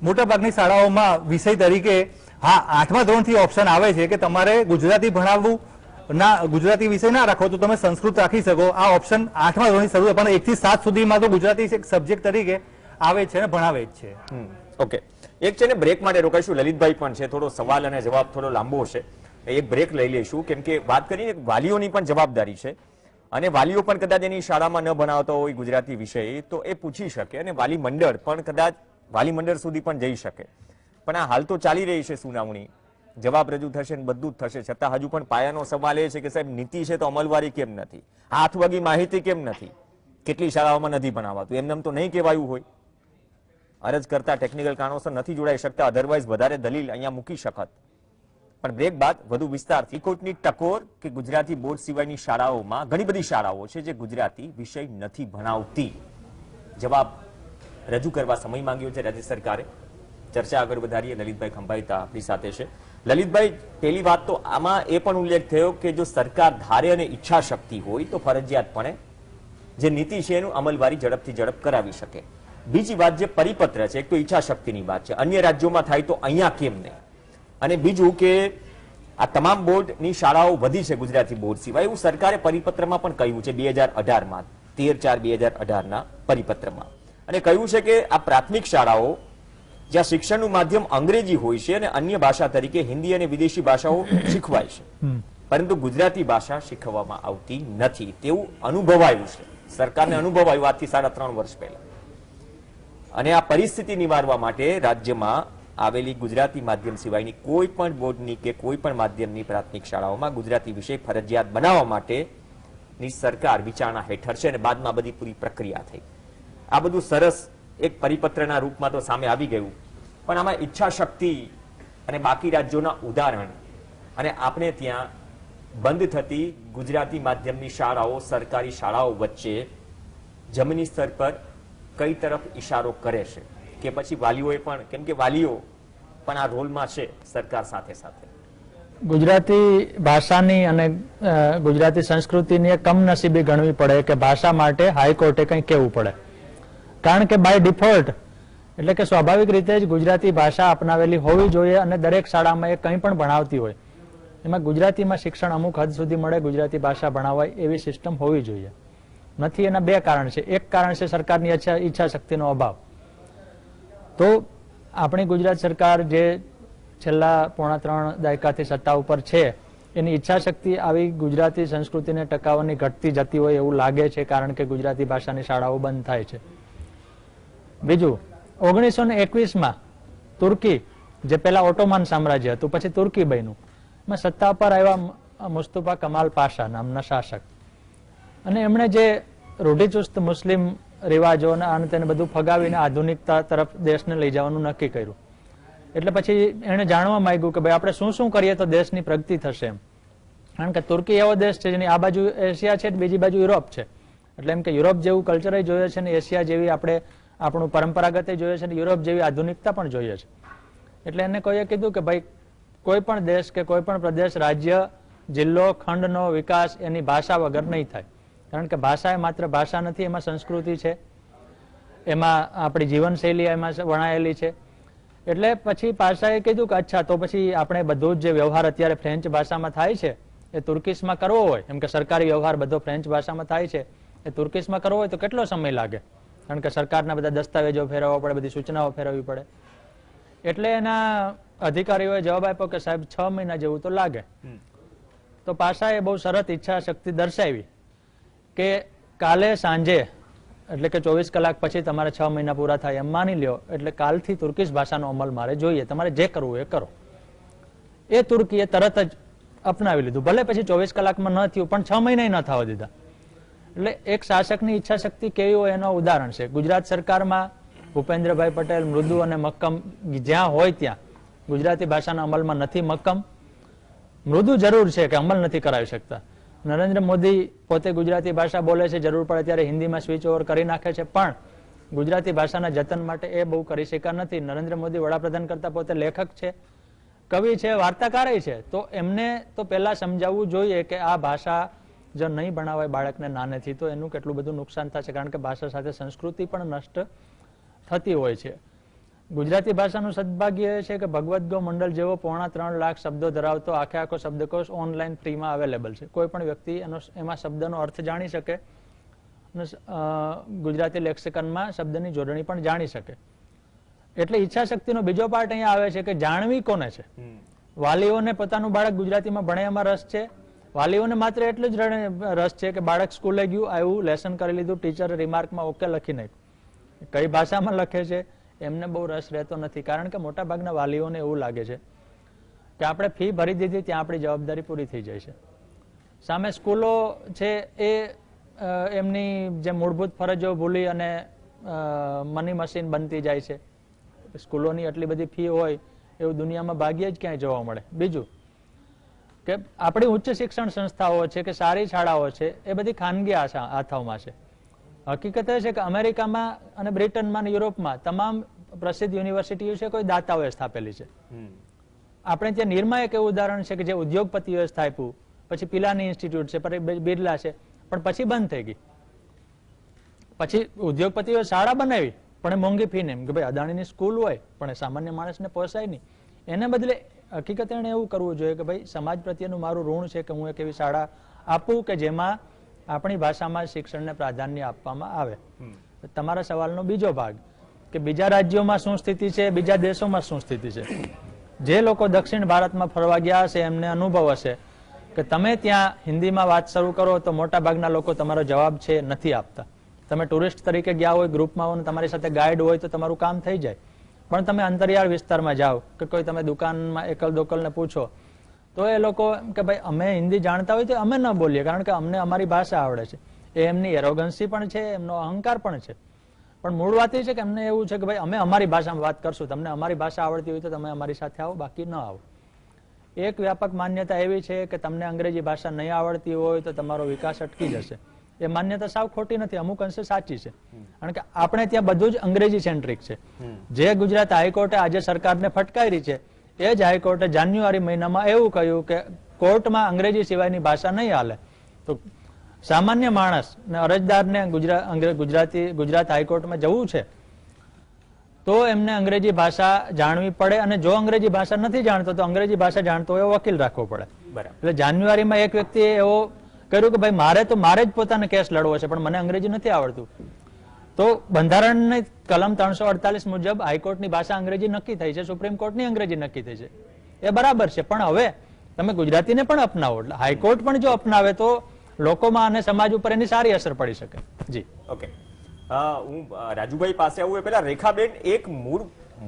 મોટાભાગની શાળાઓમાં વિષય તરીકે 8મા ધોરણથી ઓપ્શન આવે છે કે તમારે ગુજરાતી ભણાવવું ના, ગુજરાતી વિષય ના રાખો તો તમે સંસ્કૃત રાખી શકો. આ ઓપ્શન 8મા ધોરણથી શરૂ થાય, પણ 1 થી 7 સુધીમાં તો ગુજરાતી એક સબ્જેક્ટ તરીકે આવે છે અને ભણાવે જ છે. ઓકે, એક છે ને બ્રેક માટે રોકાઈશું. લલિતભાઈ પણ છે, થોડો સવાલ અને જવાબ થોડો લાંબો છે, એક બ્રેક લઈ લઈશું. કેમ કે વાત કરીને વાલીઓની પણ જવાબદારી છે અને વાલીઓ પણ કદાચ એની શાળામાં ન ભણાવતો હોય ગુજરાતી વિષય તો એ પૂછી શકે અને વાલી મંડળ પણ કદાચ વાલી મંડળ સુધી પણ જઈ શકે. પણ આ હાલ તો ચાલી રહી છે સુનાવણી, જવાબ રજૂ થશે ને બધું જ થશે, છતાં હજુ પણ પાયાનો સવાલ એ છે કે સાહેબ નીતિ છે તો અમલવારી કેમ નથી? હાથવગી માહિતી કેમ નથી? કેટલી શાળાઓમાં નથી ભણાવાતું? એમને તો નહીં કહેવાયું હોય. અરજ કરતા ટેકનિકલ કારણોસર નથી જોડાઈ શકતા, અધરવાઇઝ વધારે દલીલ અહીંયા મૂકી શકત. પણ બ્રેક બાદ વધુ વિસ્તારથી કોટની ટકોર કે ગુજરાતી બોર્ડ સિવાયની શાળાઓમાં ઘણી બધી શાળાઓ છે જે ગુજરાતી વિષય નથી ભણાવતી. જવાબ રજૂ કરવા સમય માંગ્યો છે રાજ્ય સરકારે. ચર્ચા આગળ વધારીએ. લલિતભાઈ ખંભાઈતા આપણી સાથે છે. લલિતભાઈ, પહેલી વાત તો આમાં એ પણ ઉલ્લેખ થયો કે જો સરકાર ધારે અને ઈચ્છા શક્તિ હોય તો ફરજિયાતપણે જે નીતિ છે એનું અમલવારી ઝડપથી ઝડપ કરાવી શકે. બીજી વાત જે પરિપત્ર છે, એક તો ઈચ્છા શક્તિની વાત છે, અન્ય રાજ્યોમાં થાય તો અહીંયા કેમ નહીં? અને બીજું કે આ તમામ બોર્ડની શાળાઓ વધી છે ગુજરાતી બોર્ડ સિવાય એવું સરકારે પરિપત્રમાં પણ કહ્યું છે 2018માં, 13/4/2018ના પરિપત્રમાં. અને કહ્યું છે કે આ પ્રાથમિક શાળાઓ જ્યાં શિક્ષણનું માધ્યમ અંગ્રેજી હોય છે અને અન્ય ભાષા તરીકે હિન્દી અને વિદેશી ભાષાઓ શીખવાય છે, પરંતુ ગુજરાતી ભાષા શીખવવામાં આવતી નથી તેવું અનુભવાયું છે. સરકારને અનુભવાયું આજથી 3.5 વર્ષ પહેલા. અને આ પરિસ્થિતિ નિવારવા માટે રાજ્યમાં આવેલી ગુજરાતી માધ્યમ સિવાયની કોઈ પણ બોર્ડની કે કોઈ પણ માધ્યમની પ્રાથમિક શાળાઓમાં ગુજરાતી વિષય ફરજિયાત બનાવવા માટેની સરકાર વિચારણા હેઠળ છે અને બાદમાં બધી પૂરી પ્રક્રિયા થઈ. આ બધું સરસ એક પરિપત્રના રૂપમાં તો સામે આવી ગયું, પણ આમાં ઈચ્છા શક્તિ અને બાકી રાજ્યોના ઉદાહરણ અને આપણે ત્યાં બંધ થતી ગુજરાતી માધ્યમની શાળાઓ, સરકારી શાળાઓ વચ્ચે જમીની સ્તર પર કઈ તરફ ઈશારો કરે છે કે પછી વાલીઓએ પણ, કેમ કે વાલીઓ પણ આ રોલમાં છે સરકાર સાથે સાથે? ગુજરાતી ભાષાની અને ગુજરાતી સંસ્કૃતિની કમનસીબી ગણવી પડે કે ભાષા માટે હાઈકોર્ટે કંઈ કહેવું પડે. કારણ કે બાય ડિફોલ્ટ એટલે કે સ્વાભાવિક રીતે જ ગુજરાતી ભાષા અપનાવેલી હોવી જોઈએ અને દરેક શાળામાં એ કંઈ પણ ભણાવતી હોય એમાં ગુજરાતીમાં શિક્ષણ અમુક હદ સુધી મળે, ગુજરાતી ભાષા ભણાવાય એવી સિસ્ટમ હોવી જોઈએ. નથી. એના બે કારણ છે. એક કારણ છે સરકારની ઈચ્છા શક્તિનો અભાવ. તો આપણી ગુજરાત સરકાર જે છેલ્લા 3.5 દાયકાથી સત્તા ઉપર છે એની ઈચ્છા શક્તિ આવી ગુજરાતી સંસ્કૃતિને ટકાવવાની ઘટતી જતી હોય એવું લાગે છે, કારણ કે ગુજરાતી ભાષાની શાળાઓ બંધ થાય છે. બીજું, 1921માં તુર્કી, જે પેલા ઓટોમાન સામ્રાજ્ય હતું પછી તુર્કી બન્યું, એમાં સત્તા પર આવ્યા મુસ્તફા કમાલ પાશા નામના શાસક, અને એમણે જે રૂઢિચુસ્ત મુસ્લિમ રિવાજો અને તેને બધું ફગાવીને આધુનિકતા તરફ દેશને લઈ જવાનું નક્કી કર્યું. એટલે પછી એને જાણવા માંગ્યું કે ભાઈ આપણે શું શું કરીએ તો દેશની પ્રગતિ થશે એમ. કારણ કે તુર્કી એવો દેશ છે જેની આ બાજુ એશિયા છે, બીજી બાજુ યુરોપ છે. એટલે એમ કે યુરોપ જેવું કલ્ચર જોઈએ છે ને એશિયા જેવી આપણે આપણું પરંપરાગત જોઈએ છે ને યુરોપ જેવી આધુનિકતા પણ જોઈએ છે. એટલે એને કોઈએ કીધું કે ભાઈ કોઈ પણ દેશ કે કોઈ પણ પ્રદેશ, રાજ્ય, જિલ્લો, ખંડનો વિકાસ એની ભાષા વગર નહીં થાય. કારણ કે ભાષા એ માત્ર ભાષા નથી, એમાં સંસ્કૃતિ છે, એમાં આપણી જીવનશૈલી એમાં વણાયેલી છે. એટલે પછી પાશાએ કીધું કે અચ્છા, તો પછી આપણે બધું જ જે વ્યવહાર અત્યારે ફ્રેન્ચ ભાષામાં થાય છે એ તુર્કીશમાં કરવો હોય, એમ કે સરકારી વ્યવહાર બધો ફ્રેન્ચ ભાષામાં થાય છે એ તુર્કીશમાં કરવો હોય તો કેટલો સમય લાગે? કારણ કે સરકારના બધા દસ્તાવેજો ફેરવવા પડે, બધી સૂચનાઓ ફેરવવી પડે. એટલે એના અધિકારીઓએ જવાબ આપ્યો કે સાહેબ 6 મહિના જેવું તો લાગે. તો પાશાએ બહુ સરસ ઈચ્છા શક્તિ દર્શાવી કે કાલે સાંજે, એટલે કે 24 કલાક પછી તમારે 6 મહિના પૂરા થાય એમ માની લ્યો, એટલે કાલથી તુર્કીશ ભાષાનો અમલ મારે જોઈએ, તમારે જે કરવું એ કરો. એ તુર્કીએ તરત જ અપનાવી લીધું. ભલે પછી 24 કલાકમાં ન થયું, પણ 6 મહિના ન થવા દીધા. એટલે એક શાસકની ઈચ્છા શક્તિ કેવી હોય એનો ઉદાહરણ છે. ગુજરાત સરકારમાં ભૂપેન્દ્રભાઈ પટેલ મૃદુ અને મક્કમ જ્યાં હોય ત્યાં ગુજરાતી ભાષાના અમલમાં નથી મક્કમ. મૃદુ જરૂર છે કે અમલ નથી કરાવી શકતા. નરેન્દ્ર મોદી પોતે ગુજરાતી ભાષા બોલે છે, જરૂર પડે ત્યારે હિન્દીમાં સ્વિચ ઓવર કરી નાખે છે, પણ ગુજરાતી ભાષાના જતન માટે એ બહુ કરી શક્યા નથી. નરેન્દ્ર મોદી વડાપ્રધાન કરતા પોતે લેખક છે, કવિ છે, વાર્તાકાર છે. તો એમને તો પહેલા સમજાવવું જોઈએ કે આ ભાષા જો નહીં ભણાવાય બાળકને નાનેથી તો એનું કેટલું બધું નુકસાન થશે. કારણ કે ભાષા સાથે સંસ્કૃતિ પણ નષ્ટ થતી હોય છે. ગુજરાતી ભાષાનું સદભાગ્ય એ છે કે ભગવદ્ ગો મંડળ જેવો 3.25 લાખ શબ્દો ધરાવતો આખો શબ્દકોશ ઓનલાઈન ફ્રીમાં અવેલેબલ છે. કોઈ પણ વ્યક્તિ એમાં શબ્દનો અર્થ જાણી શકે અને ગુજરાતી લેક્સિકનમાં શબ્દની જોડણી પણ જાણી શકે. એટલે ઈચ્છા શક્તિનો બીજો પાર્ટ અહીંયા આવે છે કે જાણવી કોને છે. વાલીઓને પોતાનું બાળક ગુજરાતીમાં ભણે એમાં રસ છે. વાલીઓને માત્ર એટલું જ રસ છે કે બાળક સ્કૂલે ગયું, આવ્યું, લેસન કરી લીધું, ટીચરે રિમાર્કમાં ઓકે લખી નાખ્યું. કઈ ભાષામાં લખે છે એમને બહુ રસ રહેતો નથી. કારણ કે મોટા ભાગના વાલીઓને એવું લાગે છે કે આપણે ફી ભરી દીધી ત્યાં આપણી જવાબદારી પૂરી થઈ જાય છે. સામે સ્કૂલો છે એ એમની જે મૂળભૂત ફરજો ભૂલી અને મની મશીન બનતી જાય છે. સ્કૂલોની આટલી બધી ફી હોય એવું દુનિયામાં ભાગ્યે જ ક્યાંય જોવા મળે. બીજું કે આપણી ઉચ્ચ શિક્ષણ સંસ્થાઓ છે કે સારી શાળાઓ છે એ બધી ખાનગી હાથોમાં છે. હકીકત એ છે કે અમેરિકામાં અને બ્રિટનમાં અને યુરોપમાં તમામ પ્રસિદ્ધ યુનિવર્સિટીઓ છે કોઈ દાતાઓએ સ્થાપેલી છે. આપણે ત્યાં નિરમા એક એવું ઉદાહરણ છે કે જે ઉદ્યોગપતિઓએ સ્થાપ્યું, પછી પિલાની ઇન્સ્ટિટ્યૂટ છે, બિરલા છે, પણ પછી બંધ થઈ ગઈ. પછી ઉદ્યોગપતિઓએ શાળા બનાવી પણ એ મોંઘી ફી ને કે ભાઈ અદાણીની સ્કૂલ હોય પણ એ સામાન્ય માણસને પોસાય નહીં. એને બદલે હકીકત એને એવું કરવું જોઈએ કે ભાઈ સમાજ પ્રત્યેનું મારું ઋણ છે કે હું એક એવી શાળા આપું કે જેમાં આપણી ભાષામાં શિક્ષણને પ્રાધાન્ય આપવામાં આવે. તમારા સવાલનો બીજો ભાગ કે બીજા રાજ્યોમાં શું સ્થિતિ છે, બીજા દેશોમાં શું સ્થિતિ છે. જે લોકો દક્ષિણ ભારતમાં ફરવા ગયા હશે એમને અનુભવ હશે કે તમે ત્યાં હિન્દીમાં વાત શરૂ કરો તો મોટા ભાગના લોકો તમારો જવાબ છે નથી આપતા. તમે ટુરિસ્ટ તરીકે ગયા હોય, ગ્રુપમાં હોય, તમારી સાથે ગાઈડ હોય તો તમારું કામ થઈ જાય. પણ તમે અંતરિયાળ વિસ્તારમાં જાઓ કે કોઈ તમે દુકાનમાં એકલ દોકલને પૂછો તો એ લોકો કે ભાઈ અમે હિન્દી જાણતા હોય તો અમે ન બોલીએ કારણ કે અમને અમારી ભાષા આવડે છે. એ એમની એરોગન્સી પણ છે, એમનો અહંકાર પણ છે. પણ મૂળ વાત એ છે કે એમને એવું છે કે ભાઈ અમે અમારી ભાષામાં વાત કરશું, તમને અમારી ભાષા આવડતી હોય તો તમે અમારી સાથે આવો, બાકી ન આવો. એક વ્યાપક માન્યતા એવી છે કે તમને અંગ્રેજી ભાષા નહીં આવડતી હોય તો તમારો વિકાસ અટકી જશે. એ માન્યતા સાવ ખોટી નથી, અમુક અંશે સાચી છે. કારણ કે આપણે ત્યાં બધું જ અંગ્રેજી સેન્ટ્રિક છે. જે ગુજરાત હાઈકોર્ટે આજે સરકારને ફટકારી છે એ જ હાઈકોર્ટે જાન્યુઆરી મહિનામાં એવું કહ્યું કે કોર્ટમાં અંગ્રેજી સિવાયની ભાષા નહીં હાલે. તો સામાન્ય માણસ ને અરજદારને ગુજરાત હાઈકોર્ટમાં જવું છે તો એમને અંગ્રેજી ભાષા જાણવી પડે, અને જો અંગ્રેજી ભાષા નથી જાણતો તો અંગ્રેજી ભાષા જાણતો એવો વકીલ રાખવો પડે. એટલે જાન્યુઆરીમાં એક વ્યક્તિએ એવો કર્યું કે ભાઈ મારે જ પોતાનો કેસ લડવો છે પણ મને અંગ્રેજી નથી આવડતું. તો બંધારણની કલમ 348 મુજબ હાઈકોર્ટની ભાષા અંગ્રેજી નક્કી થઈ છે, સુપ્રીમ કોર્ટની અંગ્રેજી નક્કી થઈ છે, એ બરાબર છે. પણ હવે તમે ગુજરાતીને પણ અપનાવો, એટલે હાઈકોર્ટ પણ જો અપનાવે તો લોકોમાં અને સમાજ ઉપર એની સારી અસર પડી શકે. જી ઓકે, હું રાજુભાઈ પાસે આવું એ પહેલા રેખાબેન, એક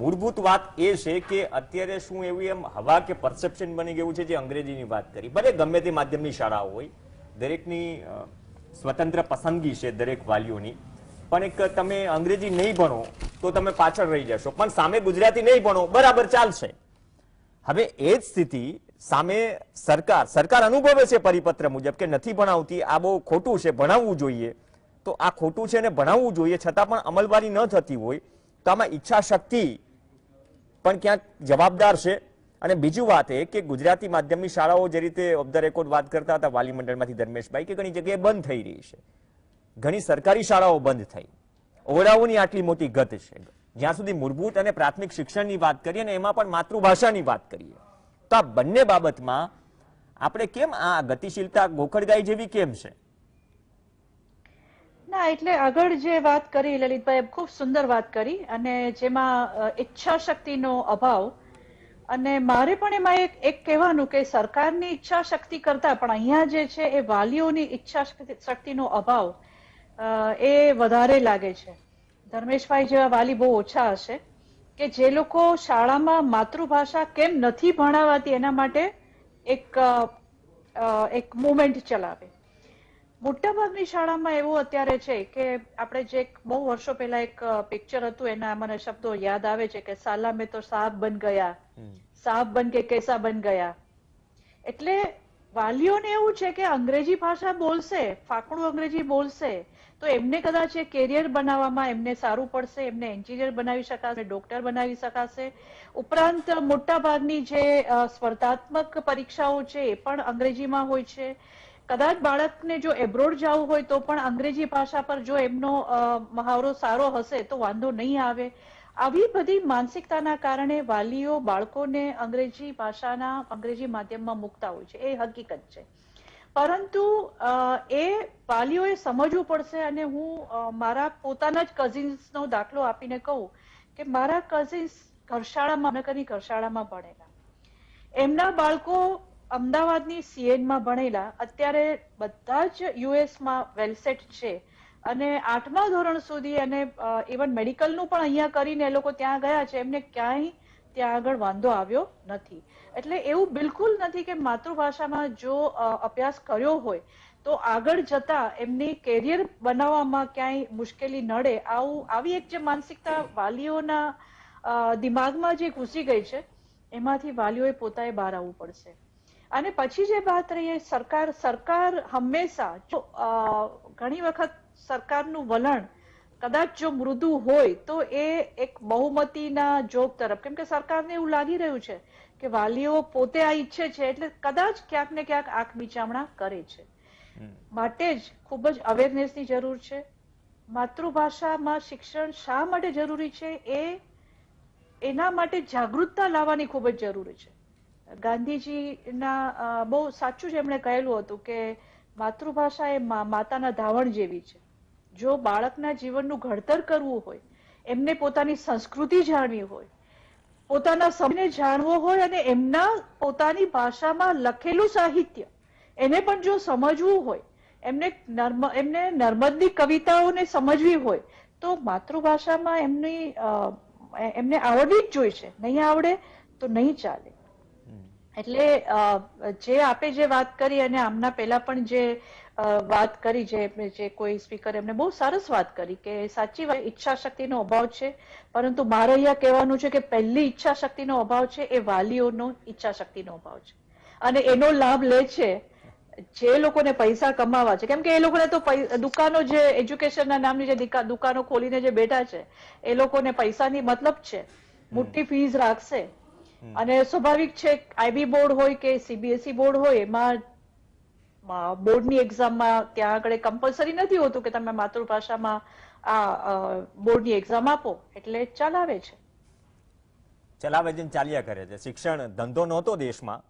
મૂળભૂત વાત એ છે કે અત્યારે શું એવી એમ હવા કે પરસેપ્શન બની ગયું છે જે અંગ્રેજીની વાત કરી, ભલે ગમે તે માધ્યમની શાળાઓ હોય, દરેકની સ્વતંત્ર પસંદગી છે દરેક વાલીઓની, પણ એક તમે અંગ્રેજી નહીં ભણો તો તમે પાછળ રહી જશો, પણ સામે ગુજરાતી નહીં ભણો બરાબર ચાલશે. હવે એ જ સ્થિતિ સામે સરકાર અનુભવે છે પરિપત્ર મુજબ કે નથી ભણાવતી, આ બહુ ખોટું છે, ભણાવવું જોઈએ. તો આ ખોટું છે ને ભણાવવું જોઈએ છતાં પણ અમલવારી ન થતી હોય તો આમાં ઈચ્છા શક્તિ પણ ક્યાંક જવાબદાર છે. અને બીજું વાત એ કે ગુજરાતી માધ્યમની શાળાઓ જે રીતે ઓફ ધ રેકોર્ડ વાત કરતા હતા વાલી મંડળમાંથી ધર્મેશભાઈ કે ઘણી જગ્યાએ બંધ થઈ રહી છે, ઘણી સરકારી શાળાઓ બંધ થઈ, ઓરડાઓની આટલી મોટી ગત છે. જ્યાં સુધી મૂળભૂત અને પ્રાથમિક શિક્ષણની વાત કરીએ ને એમાં પણ માતૃભાષાની વાત કરીએ તો આ બંને બાબતમાં આપણે કેમ આ ગતિશીલતા ગોખડગાય જેવી કેમ છે? ના, એટલે આગળ જે વાત કરી લલિતભાઈ ખૂબ સુંદર વાત કરી, અને જેમાં ઈચ્છા શક્તિનો અભાવ, અને મારે પણ એમાં એક કહેવાનું કે સરકારની ઈચ્છા શક્તિ કરતા પણ અહીંયા જે છે એ વાલીઓની ઈચ્છા શક્તિનો અભાવ એ વધારે લાગે છે. ધર્મેશભાઈ જેવા વાલી બહુ ઓછા હશે કે જે લોકો શાળામાં માતૃભાષા કેમ નથી ભણાવાતી એના માટે એક મુવમેન્ટ ચલાવે. મોટાભાગની શાળામાં એવું અત્યારે છે કે આપણે જે બહુ વર્ષો પહેલા એક પિક્ચર હતું એના મને શબ્દો યાદ આવે છે કે સાલા મેં તો સાહબ બન ગયા, સાહબ બન કે कैसा बन गया. એટલે વાલીઓને એવું છે કે અંગ્રેજી ભાષા બોલશે, ફાકડું અંગ્રેજી બોલશે તો એમને કદાચ એ કેરિયર બનાવવામાં એમને સારું પડશે, એમને એન્જિનિયર બનાવી શકાશે, ડોક્ટર બનાવી શકાશે. ઉપરાંત મોટા ભાગની જે સ્પર્ધાત્મક પરીક્ષાઓ છે એ પણ અંગ્રેજીમાં હોય છે. કદાચ બાળકને જો એબ્રોડ જવું હોય તો પણ અંગ્રેજી ભાષા પર જો એમનો મહાવરો સારો હશે તો વાંધો નહીં આવે. આવી બધી માનસિકતાના કારણે વાલીઓ બાળકોને અંગ્રેજી ભાષાના અંગ્રેજી માધ્યમમાં મૂકતા હોય છે, એ હકીકત છે. પરંતુ એ વાલીઓએ સમજવું પડશે, અને હું મારા પોતાના જ કઝિન્સનો દાખલો આપીને કહું કે મારા કઝિન્સ ઘરશાળામાં ઘરશાળામાં ભણેલા, એમના બાળકો અમદાવાદની સીએનમાં ભણેલા, અત્યારે બધા જ યુએસમાં વેલસેટ છે, અને 8મા ધોરણ સુધી અને ઇવન મેડિકલનું પણ અહીંયા કરીને એ લોકો ત્યાં ગયા છે, એમને ક્યાંય ત્યાં આગળ વાંધો આવ્યો નથી. એટલે એવું બિલકુલ નથી કે માતૃભાષામાં જો અભ્યાસ કર્યો હોય તો આગળ જતા એમની કેરિયર બનાવવામાં ક્યાંય મુશ્કેલી નડે. આવી એક જે માનસિકતા વાલીઓના દિમાગમાં જે ઘૂસી ગઈ છે એમાંથી વાલીઓએ પોતાએ બહાર આવવું પડશે. અને પછી જે વાત રહી સરકાર હંમેશા જો ઘણી વખત સરકારનું વલણ કદાચ જો મૃદુ હોય તો એ એક બહુમતીના જોગ તરફ, કેમ કે સરકારને એવું લાગી રહ્યું છે કે વાલીઓ પોતે આ ઈચ્છે છે એટલે કદાચ ક્યાંક ને ક્યાંક આંખ બીચામણા કરે છે. માટે જ ખૂબ જ અવેરનેસની જરૂર છે. માતૃભાષામાં શિક્ષણ શા માટે જરૂરી છે એના માટે જાગૃતતા લાવવાની ખૂબ જ જરૂરી છે. ગાંધીજીના બહુ સાચું જ એમણે કહેલું હતું કે માતૃભાષા એ માતાના ધાવણ જેવી છે. જો બાળકના જીવનનું ઘડતર કરવું હોય, એમને પોતાની સંસ્કૃતિ જાણવી હોય, પોતાના સમયને જાણવો હોય અને એમના પોતાની ભાષામાં લખેલું સાહિત્ય એને પણ જો સમજવું હોય, એમને નર્મદની કવિતાઓને સમજવી હોય તો માતૃભાષામાં એમને આવડવી જ જોઈએ. નહીં આવડે તો નહીં ચાલે. એટલે જે આપે જે વાત કરી અને આમના પહેલા પણ જે વાત કરી, જે કોઈ સ્પીકર એમને બહુ સરસ વાત કરી કે સાચી વાત ઈચ્છા શક્તિનો અભાવ છે, પરંતુ મારે અહીંયા કહેવાનું છે કે પહેલી ઈચ્છા શક્તિનો અભાવ છે એ વાલીઓનો ઈચ્છા શક્તિનો અભાવ છે. અને એનો લાભ લે છે જે લોકોને પૈસા કમાવા છે, કેમ કે એ લોકોને તો દુકાનો જે એજ્યુકેશનના નામની જે દુકાનો ખોલીને જે બેઠા છે એ લોકોને પૈસાની મતલબ છે, મોટી ફીસ રાખશે. અને સ્વાભાવિક છે આઈબી બોર્ડ હોય કે સીબીએસઈ બોર્ડ હોય એમાં બોર્ડની એક્ઝામમાં ત્યાં આગળ કમ્પલસરી નથી હોતું કે તમે માતૃભાષામાં આ બોર્ડની એક્ઝામ આપો, એટલે ચલાવે છે ચાલ્યા કરે છે. શિક્ષણ ધંધો નહોતો દેશમાં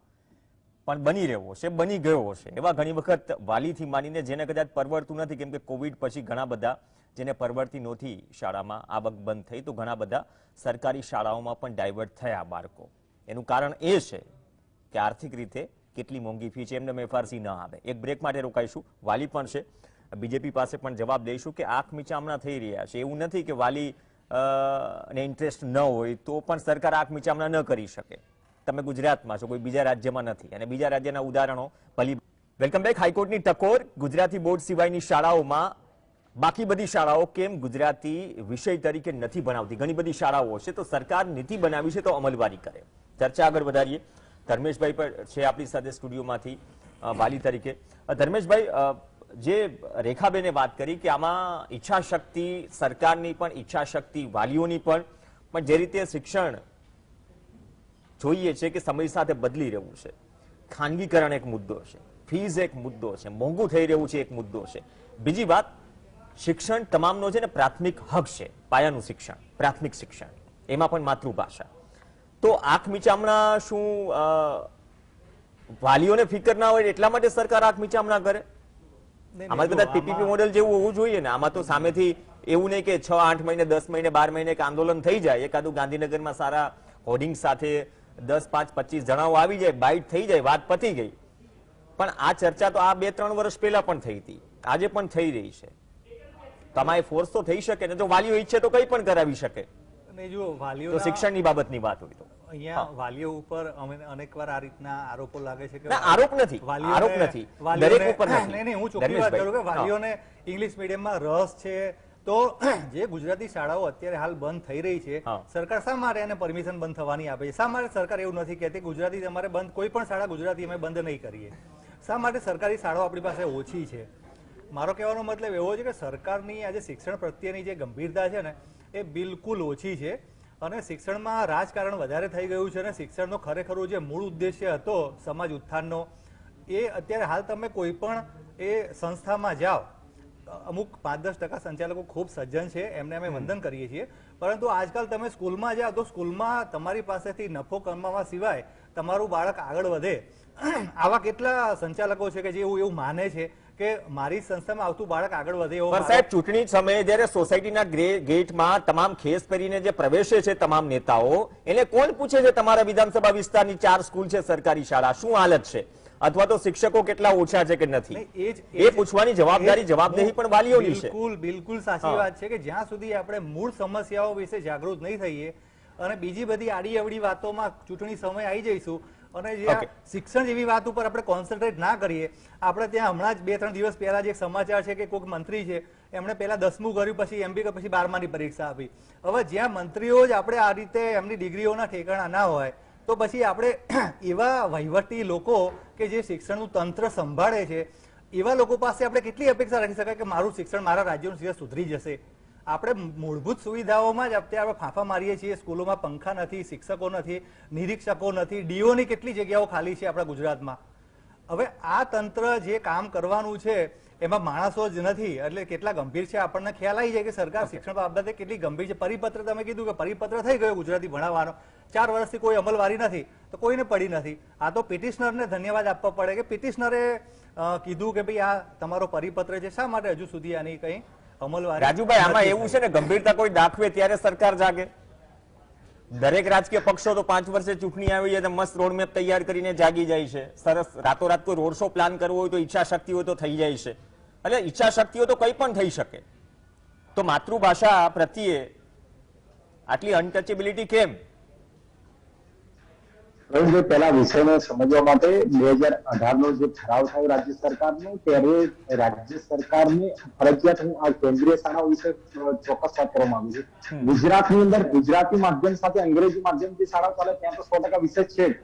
પણ બની રહ્યો છે, બની ગયો છે. એવા ઘણી વખત વાલીથી માનીને જેને કદાચ પરવડતું નથી, કેમ કે કોવિડ પછી ઘણા બધા જેને પરવડતી નહોતી શાળામાં આવક બંધ થઈ, તો ઘણા બધા સરકારી શાળાઓમાં પણ ડાયવર્ટ થયા બાળકો. એનું કારણ એ છે કે આર્થિક રીતે કેટલી મોંઘી ફી છે, એમને મેફારસી ન આવે. એક બ્રેક માટે રોકાઈશું. વાલી પણ છે, બીજેપી પાસે પણ જવાબ દઈશું કે આંખ મીચામણા થઈ રહ્યા છે. એવું નથી કે વાલી ને ઇન્ટરેસ્ટ ન હોય તો પણ સરકાર આંખ મીચામણા ન કરી શકે. તમે ગુજરાતમાં છો, કોઈ બીજા રાજ્યમાં નથી, અને બીજા રાજ્યના ઉદાહરણો ભલી. Welcome back. હાઈકોર્ટની ટકોર ગુજરાતી બોર્ડ સિવાયની શાળાઓમાં બાકી બધી શાળાઓ કેમ ગુજરાતી વિષય તરીકે નથી બનાવતી? ઘણી બધી શાળાઓ છે, તો સરકાર નીતિ બનાવી છે તો અમલવારી કરે. ચર્ચા આગળ વધારીએ. ધર્મેશભાઈ પણ છે આપણી સાથે સ્ટુડિયોમાંથી વાલી તરીકે. ધર્મેશભાઈ, જે રેખાબેને વાત કરી કે આમાં ઈચ્છા શક્તિ સરકારની પણ ઈચ્છા શક્તિ વાલીઓની પણ જે રીતે શિક્ષણ જોઈએ છે કે સમય સાથે બદલી રહ્યું છે, ખાનગીકરણ એક મુદ્દો છે, ફીઝ એક મુદ્દો છે, મોંઘું થઈ રહ્યું છે એક મુદ્દો છે. બીજી વાત, શિક્ષણ તમામનો છે ને પ્રાથમિક હક છે, પાયાનું શિક્ષણ, પ્રાથમિક શિક્ષણ, એમાં પણ માતૃભાષા. તો આંખ મીચામણા શું વાલીઓને ફિકર ના હોય એટલા માટે સરકાર આંખ મીચામણા કરે? આમાં કદાચ પીપીપી મોડેલ જેવું હોવું જોઈએ ને. આમાં તો સામેથી એવું નહીં કે 6, 8 મહિને, 10 મહિને, 12 મહિને એક આંદોલન થઈ જાય, એકાદું ગાંધીનગરમાં સારા હોર્ડિંગ સાથે 10, 5, 25 જણાઓ આવી જાય, બાઇટ થઈ જાય, વાત પતી ગઈ. પણ આ ચર્ચા તો આ 2-3 વર્ષ પહેલા પણ થઈ હતી, આજે પણ થઈ રહી છે. તમારે ફોર્સ તો થઈ શકે ને, જો વાલીઓ ઈચ્છે તો કંઈ પણ કરાવી શકે. જો વાલીઓ તો શિક્ષણની બાબતની વાત હોય તો અહીંયા વાલીઓ ઉપર અનેકવાર આ રીતના આરોપો લાગે છે કે આરોપ નથી, આરોપ નથી, દરેક ઉપર નથી. નહીં, હું ચોખ્ખી વાત કરું કે વાલીઓને ઇંગ્લિશ મીડિયમમાં રસ છે, તો જે ગુજરાતી શાળાઓ અત્યારે હાલ બંધ થઈ રહી છે, સરકાર શા માટે એને પરમિશન બંધ થવાની આપે છે? શા માટે સરકાર એવું નથી કહેતી ગુજરાતી તમારે બંધ, કોઈ પણ શાળા ગુજરાતી અમે બંધ નહીં કરીએ? શા માટે સરકારી શાળાઓ આપણી પાસે ઓછી છે? મારો કહેવાનો મતલબ એવો છે કે સરકારની આજે શિક્ષણ પ્રત્યેની જે ગંભીરતા છે ને એ બિલકુલ ઓછી છે, અને શિક્ષણમાં રાજકારણ વધારે થઈ ગયું છે, અને શિક્ષણનો ખરેખર જે મૂળ ઉદ્દેશ્ય હતો સમાજ ઉત્થાનનો, એ અત્યારે હાલ તમે કોઈ પણ એ સંસ્થામાં જાઓ, અમુક 5-10% સંચાલકો ખૂબ સજ્જન છે, એમને અમે વંદન કરીએ છીએ, પરંતુ આજકાલ તમે સ્કૂલમાં જાઓ તો સ્કૂલમાં તમારી પાસેથી નફો કમાવા સિવાય તમારું બાળક આગળ વધે, આવા કેટલા સંચાલકો છે કે જે એવું માને છે કે મારી સંસ્થામાં આવતું બાળક આગળ વધે એવો. પણ સાહેબ, ચૂંટણી સમયે જ્યારે સોસાયટીના ગેટમાં તમામ ખેસ પહેરીને જે પ્રવેશે છે તમામ નેતાઓ, એને કોણ પૂછે છે તમારા વિધાનસભા વિસ્તારની 4 સ્કૂલ છે સરકારી શાળા, શું હાલત છે, અથવા તો શિક્ષકો કેટલા ઓછા છે કે નથી? એ પૂછવાની જવાબદેહી પણ વાલીઓની છે. બિલકુલ સાચી વાત છે કે જ્યાં સુધી આપણે મૂળ સમસ્યાઓ વિશે જાગૃત નહીં થઈએ અને બીજી બધી આડી અવડી વાતોમાં ચૂંટણી સમય આવી જઈશું અને જે શિક્ષણ જેવી વાત ઉપર આપણે કોન્સન્ટ્રેટ ના કરીએ. આપણે ત્યાં હમણાં જ 2-3 દિવસ પહેલા જે એક સમાચાર છે કે કોઈક મંત્રી છે, એમણે પહેલા 10મું કર્યું, પછી એમબી, પછી 12માની પરીક્ષા આપી. હવે જ્યાં મંત્રીઓ જ આપણે આ રીતે એમની ડિગ્રીઓના ઠેકાણા ના હોય, તો પછી આપણે એવા વહીવટી લોકો કે જે શિક્ષણનું તંત્ર સંભાળે છે એવા લોકો પાસે આપણે કેટલી અપેક્ષા રાખી શકાય કે મારું શિક્ષણ, મારા રાજ્યનું શિક્ષણ સુધરી જશે? આપણે મૂળભૂત સુવિધાઓમાં જ અત્યારે ફાંફા મારીએ છીએ. સ્કૂલોમાં પંખા નથી, શિક્ષકો નથી, નિરીક્ષકો નથી, ડીઓની કેટલી જગ્યાઓ ખાલી છે આપણા ગુજરાતમાં. હવે આ તંત્ર જે કામ કરવાનું છે એમાં માણસો જ નથી, એટલે કેટલા ગંભીર છે આપણને ખ્યાલ આવી જાય કે સરકાર શિક્ષણ બાબતે કેટલી ગંભીર છે. પરિપત્ર તમે કીધું કે પરિપત્ર થઈ ગયો ગુજરાતી ભણાવવાનો, 4 વર્ષથી કોઈ અમલવારી નથી, તો કોઈને પડી નથી. આ તો પિટિશનરને ધન્યવાદ આપવા પડે કે પિટિશનરે કીધું કે ભાઈ આ તમારો પરિપત્ર છે, શા માટે હજુ સુધી આની કઈ અમલવારી? રાજુભાઈ, આમાં એવું છે ને, ગંભીરતા કોઈ દાખવે ત્યારે સરકાર જાગે. દરેક રાજકીય પક્ષો તો 5 વર્ષે ચૂંટણી આવી જાય તો મસ્ત રોડમેપ તૈયાર કરીને જાગી જાય છે. સરસ રાતોરાત કોઈ રોડ શો પ્લાન કરવો હોય તો ઈચ્છા શક્તિ હોય તો થઈ જાય છે. એટલે ઈચ્છા શક્તિઓ તો કંઈ પણ થઈ શકે. તો માતૃભાષા પ્રત્યે આટલી અનટચેબિલિટી કેમ? પહેલા વિષયને સમજવા માટે 2018 નો જે ઠરાવ થયો રાજ્ય સરકારનો, ત્યારે રાજ્ય સરકારને ફરજિયાત, હું આ કેન્દ્રીય શાળાઓ વિશે ચોક્કસ વાત કરવા માંગુ છું. ગુજરાતની અંદર ગુજરાતી માધ્યમ સાથે અંગ્રેજી માધ્યમથી શાળાઓ ચાલે ત્યાં તો 100% વિષય છે જ,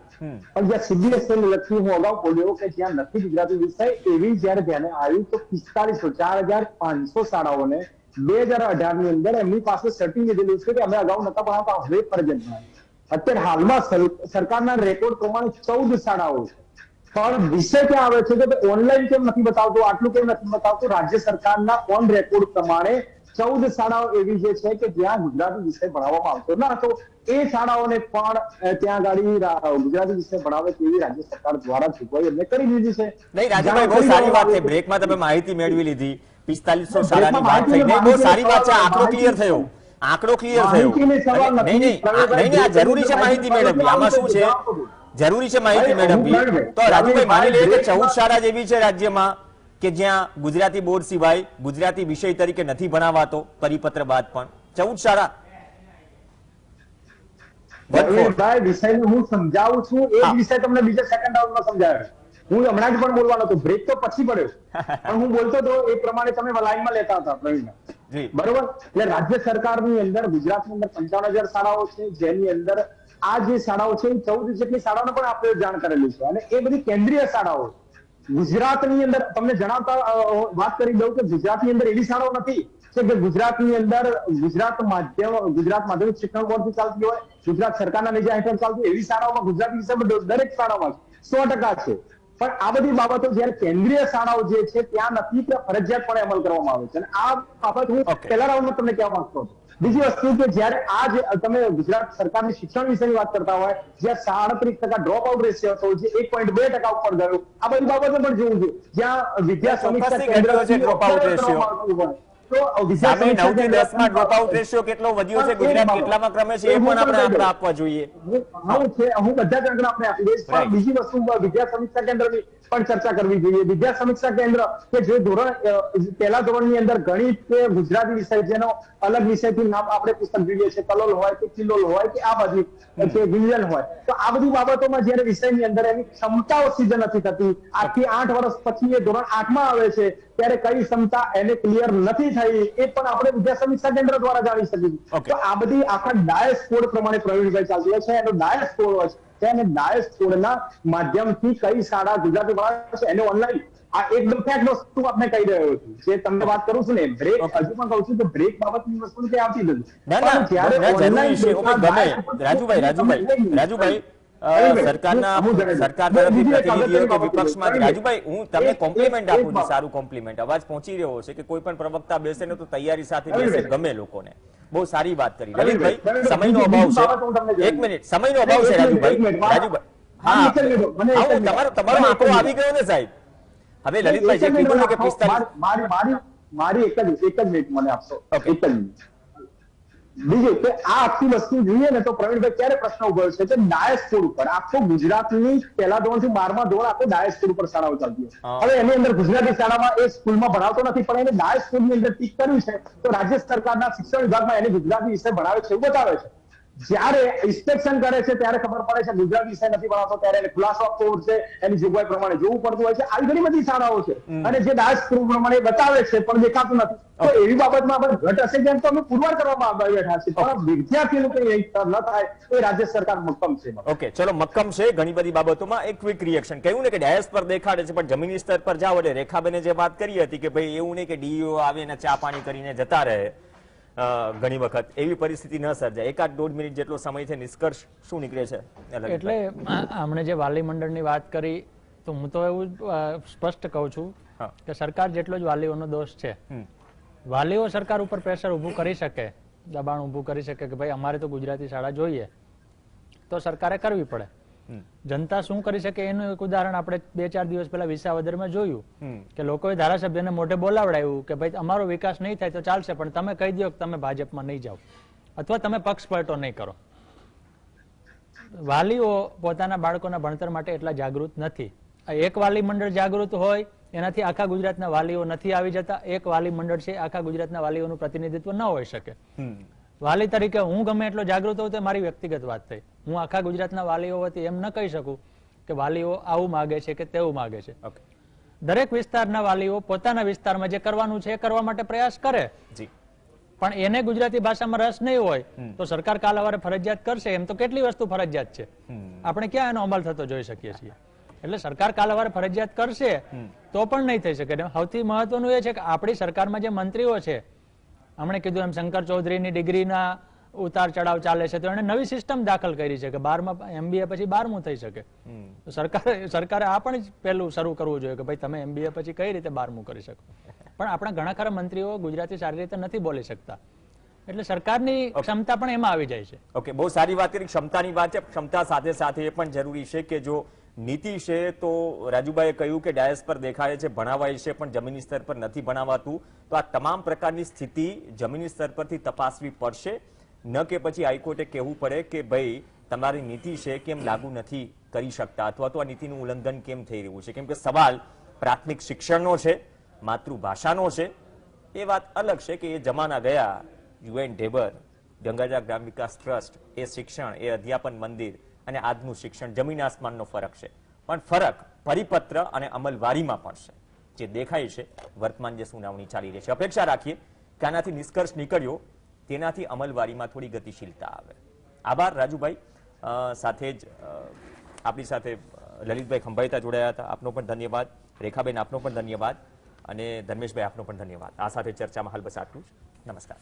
પણ જ્યાં સીબીએસઈ ને લગતી, હું અગાઉ બોલ્યો કે જ્યાં નથી ગુજરાતી વિષય, એવી જયારે ધ્યાને આવ્યું તો 4500 શાળાઓને 2018 ની અંદર એમની પાસે સર્ટિ લીધેલું છે કે અમે અગાઉ નતા ભણાવતા, હવે ફરજિયાત ભણાવે. અત્યારે હાલમાં સરકારના રેકોર્ડ પ્રમાણે 14 શાળાઓ છે, પણ વિષય ક્યાં આવે છે કે ઓનલાઈન કેમ નથી બતાવતું, આટલું કેમ નથી બતાવતું? રાજ્ય સરકારના ઓન રેકોર્ડ પ્રમાણે 14 શાળાઓ એવી જે છે કે જ્યાં ગુજરાતી વિષય ભણાવવામાં આવતો ન હતો, એ શાળાઓને પણ ત્યાં આગળ ગુજરાતી વિષય ભણાવે તેવી રાજ્ય સરકાર દ્વારા જોગવાઈ એમને કરી દીધી છે. નહીં રાજુભાઈ, બહુ સારી વાત છે. બ્રેકમાં તમે માહિતી મેળવી લીધી. 4500 શાળાની વાત થઈ ગઈ, બહુ સારી વાત છે. આંકડો ક્લિયર થયો. આંકડો ક્લિયર થયો. નહીં, આ જરૂરી છે માહિતી મેળવવી. આમાં શું છે, જરૂરી છે માહિતી મેળવવી. તો રાજુભાઈ, માની લઈએ કે 14 શાળા જેવી છે રાજ્યમાં કે જ્યાં ગુજરાતી બોર્ડ સિવાય ગુજરાતી વિષય તરીકે નથી ભણાવાતો, પરિપત્ર બાદ પણ 14 શાળા. વિષયને હું સમજાવું છું, એ જ વિષય તમને બીજા સેકન્ડ રાઉન્ડમાં સમજાવ્યો. હું હમણાં જ પણ બોલવાનો હતો, બ્રેક તો પછી પડ્યો, પણ હું બોલતો હતો એ પ્રમાણે તમે લાઈનમાં લેતા હતા પ્રવીણ. બરોબર. એટલે રાજ્ય સરકારની અંદર ગુજરાતની અંદર 55,000 શાળાઓ છે, જેની અંદર આ જે શાળાઓ છે એ 14 જેટલી શાળાઓને પણ આપણે જાણ કરેલી છે, અને એ બધી કેન્દ્રીય શાળાઓ. ગુજરાતની અંદર તમને જણાવતા વાત કરી દઉં કે ગુજરાતની અંદર એવી શાળાઓ નથી કે ગુજરાતની અંદર ગુજરાત માધ્યમિક શિક્ષણ બોર્ડથી ચાલતી હોય, ગુજરાત સરકારના નેજા હેઠળ ચાલતી એવી શાળાઓમાં ગુજરાતી વિષય દરેક શાળામાં 100% છે. પણ આ બધી બાબતો જયારે કેન્દ્રીય શાળાઓ જે છે ત્યાં નથી, ત્યાં ફરજિયાતપણે અમલ કરવામાં આવે છે. અને આ બાબત હું પહેલા રાઉન્ડમાં તમને કહેવા માંગતો હતો. બીજી વસ્તુ કે જયારે આ જે તમે ગુજરાત સરકારની શિક્ષણ વિશેની વાત કરતા હોય, જ્યાં 37% ડ્રોપ આઉટ રેશિયો હતો, જે 1.2% ઉપર ગયો, આ બધી બાબતો પણ જોવું જોઈએ. જ્યાં વિદ્યા સમીક્ષા કેન્દ્ર ડ્રોપ આઉટ રેશિયો સામે 9 થી 10 માં ડ્રોપ આઉટ રેશિયો કેટલો વધ્યો છે, ગુજરાત કેટલામાં ક્રમે છે, એ પણ આપણે આંકડા આપવા જોઈએ. હું બધા જ આંકડા આપણે આપી દઈશ. પણ બીજી વસ્તુ વિદ્યા સમીક્ષા કેન્દ્રની પણ ચર્ચા કરવી જોઈએ. વિદ્યા સમીક્ષા કેન્દ્ર કે જે પહેલા ધોરણની અંદર ગણિત કે ગુજરાતી વિષય, જેનો અલગ વિષયથી નામ આપણે પુસ્તક જોઈએ છે, કલોલ હોય કે કિલોલ હોય કે આ બધી કે વિજ્ઞાન હોય, તો આ બધી બાબતોમાં જયારે વિષયની અંદર એની ક્ષમતાઓ સિદ્ધ નથી થતી, 8 થી 8 વર્ષ પછી એ ધોરણ 8 માં આવે છે ત્યારે કઈ ક્ષમતા એને ક્લિયર નથી થઈ, એ પણ આપણે વિદ્યા સમીક્ષા કેન્દ્ર દ્વારા જાણી શકીએ. તો આ બધી આખા ડાયસ કોડ પ્રમાણે પ્રવીણભાઈ ચાલતી હોય છે, એનો ડાયસ કોડ હોય છે, અને ડાયસ કોડના માધ્યમથી કઈ શાળા ગુજરાતી ભણાવે છે એને ઓનલાઈન, આ એકદમ ફેક્ટ વસ્તુ આપણે કહી રહ્યો છું. જે તમને વાત કરું છું ને, બ્રેક હજુ પણ કહું છું કે બ્રેક બાબતની વસ્તુ તે આવતી નથી. રાજુભાઈ, સરકારના તરફથી પ્રતિનિધિઓ કે વિપક્ષમાં, રાજુભાઈ હું તમને કોમ્પ્લિમેન્ટ આપું છું, સારું કોમ્પ્લિમેન્ટ. અવાજ પહોંચી રહ્યો છે કે કોઈ પણ પ્રવક્તા બેસે ને તો તૈયારી સાથે બેસે, ગમે લોકોને. બહુ સારી વાત કરી લલિતભાઈ. સમયનો અભાવ છે, 1 મિનિટ, સમયનો અભાવ છે રાજુભાઈ. હા, તમારો આંકડો આવી ગયો ને સાહેબ. હવે લલિતભાઈ જે કીધું ને કે 45 મારી એક જ મિનિટ મને આપશો, એક જ મિનિટ. બીજું કે આ આખી વસ્તુ જોઈએ ને તો પ્રવીણભાઈ ક્યારે પ્રશ્ન ઉભો છે કે ડાયસ કોડ ઉપર આખો ગુજરાતની પહેલા ધોરણ થી 12મા ધોરણ આખો ડાયસ કોડ ઉપર શાળાઓ ચાલતી હોય. હવે એની અંદર ગુજરાતી શાળામાં એ સ્કૂલમાં ભણાવતો નથી, પણ એને ડાયસ કોડ ની અંદર ટીક કર્યું છે તો રાજ્ય સરકારના શિક્ષણ વિભાગમાં એને ગુજરાતી વિષય ભણાવે છે એવું બતાવે છે. જ્યારે ઇન્સ્પેક્શન કરે છે ત્યારે ખબર પડે છે ગુજરાત વિષય નથી ભણાવતો, ત્યારે એને ખુલાસો આપવો પડશે, એની જોગવાઈ પ્રમાણે જોવું પડતું હોય છે. આવી ઘણી બધી શાળાઓ છે અને જે ડાયસ પ્રમાણે બતાવે છે પણ દેખાતું નથી. તો એવી બાબતમાં આપણે ઘટ હશે જેમ તો અમે પુરવાર કરવામાં બેઠા છે, પણ વિદ્યાર્થીનું કંઈ ન થાય એ રાજ્ય સરકાર મક્કમ છે. ઓકે, ચલો, મક્કમ છે ઘણી બધી બાબતોમાં. એક ક્વિક રિએક્શન, કહ્યું ને કે ડાયસ પર દેખાડે છે પણ જમીની સ્તર પર જાવ એટલે રેખાબેને જે વાત કરી હતી કે ભાઈ એવું નહીં કે ડીઈઓ આવે ને ચા પાણી કરીને જતા રહે, ઘણી વખત એવી પરિસ્થિતિ ન સર્જાય. 1-1.5 મિનિટ જેટલો સમય છે, નિષ્કર્ષ શું નીકળે છે? એટલે હમણે જે વાલી મંડળની વાત કરી તો હું તો એવું સ્પષ્ટ કહું છું કે સરકાર જેટલો જ વાલીઓનો દોષ છે. વાલીઓ સરકાર ઉપર પ્રેશર ઊભું કરી શકે, દબાણ ઊભું કરી શકે કે ભાઈ અમારે તો ગુજરાતી શાળા જોઈએ, તો સરકારે કરવી પડે. જનતા શું કરી શકે એનું એક ઉદાહરણ આપણે 2-4 દિવસ પહેલા વિસાવદરમાં જોયું કે લોકોએ ધારાસભ્યને મોઢે બોલાવડાવ્યું કે ભાઈ અમારો વિકાસ નહીં થાય તો ચાલશે, પણ તમે કહી દો કે તમે ભાજપમાં નહીં જાઓ અથવા તમે પક્ષ પલટો નહીં કરો. વાલીઓ પોતાના બાળકોના ભણતર માટે એટલા જાગૃત નથી. એક વાલી મંડળ જાગૃત હોય એનાથી આખા ગુજરાતના વાલીઓ નથી આવી જતા. એક વાલી મંડળ છે, આખા ગુજરાતના વાલીઓનું પ્રતિનિધિત્વ ન હોઈ શકે. વાલી તરીકે હું ગમે એટલો જાગૃત હોઉં તો મારી વ્યક્તિગત વાત થઈ. હું આખા ગુજરાતના વાલીઓ વતી એમ ન કહી શકું કે વાલીઓ આવું માગે છે કે તેવું માગે છે. દરેક વિસ્તારના વાલીઓ પોતાના વિસ્તારમાં જે કરવાનું છે એ કરવા માટે પ્રયાસ કરે, પણ એને ગુજરાતી ભાષામાં રસ નહીં હોય તો સરકાર કાલાવારે ફરજિયાત કરશે. એમ તો કેટલી વસ્તુ ફરજિયાત છે, આપણે ક્યાં એનો અમલ થતો જોઈ શકીએ છીએ. એટલે સરકાર કાલાવારે ફરજિયાત કરશે તો પણ નહીં થઈ શકે. સૌથી મહત્વનું એ છે કે આપણી સરકારમાં જે મંત્રીઓ છે, હમણે કીધું એમ શંકર ચૌધરીની ડિગ્રીના ઉતાર ચડાવ ચાલે છે, તો એને નવી સિસ્ટમ દાખલ કરી છે કે 12માં MBA પછી 12મું થઈ શકે. સરકારે આ પણ પહેલું શરૂ કરવું જોઈએ કે ભાઈ તમે MBA પછી કઈ રીતે 12મું કરી શકો. પણ આપણા ઘણા ખરા મંત્રીઓ ગુજરાતી સારી રીતે નથી બોલી શકતા, એટલે સરકારની ક્ષમતા પણ એમાં આવી જાય છે. ઓકે, બહુ સારી વાત કરી. ક્ષમતાની વાત છે, ક્ષમતા સાથે સાથે એ પણ જરૂરી છે કે જો નીતિ છે તો રાજુભાઈએ કહ્યું કે ડાયસ પર દેખાય છે, ભણાવાય છે, પણ જમીની સ્તર પર નથી ભણાવાતું. તો આ તમામ પ્રકારની સ્થિતિ જમીની સ્તર પરથી તપાસવી પડશે, ન કે પછી હાઈકોર્ટે કહેવું પડે કે ભાઈ તમારી નીતિ છે કેમ લાગુ નથી કરી શકતા, અથવા તો આ નીતિનું ઉલ્લંઘન કેમ થઈ રહ્યું છે. કેમ કે સવાલ પ્રાથમિક શિક્ષણનો છે, માતૃભાષાનો છે. એ વાત અલગ છે કે એ જમાના ગયા. UN ઢેબર, ગંગાજા ગ્રામ વિકાસ ટ્રસ્ટ, એ શિક્ષણ, એ અધ્યાપન મંદિર અને આજનું શિક્ષણ જમીન આસમાનનો ફરક છે. પણ ફરક પરિપત્ર અને અમલવારીમાં પણ છે, જે દેખાય છે વર્તમાન જે સુનાવણી ચાલી રહી છે. અપેક્ષા રાખીએ કે આનાથી નિષ્કર્ષ નીકળ્યો તેનાથી અમલવારીમાં થોડી ગતિશીલતા આવે. આભાર રાજુભાઈ. સાથે જ આપણી સાથે લલિતભાઈ ખંભાઈતા જોડાયા હતા, આપનો પણ ધન્યવાદ. રેખાબેન, આપનો પણ ધન્યવાદ. અને ધર્મેશભાઈ, આપનો પણ ધન્યવાદ. આ સાથે ચર્ચામાં હાલ બસ આટલું જ. નમસ્કાર.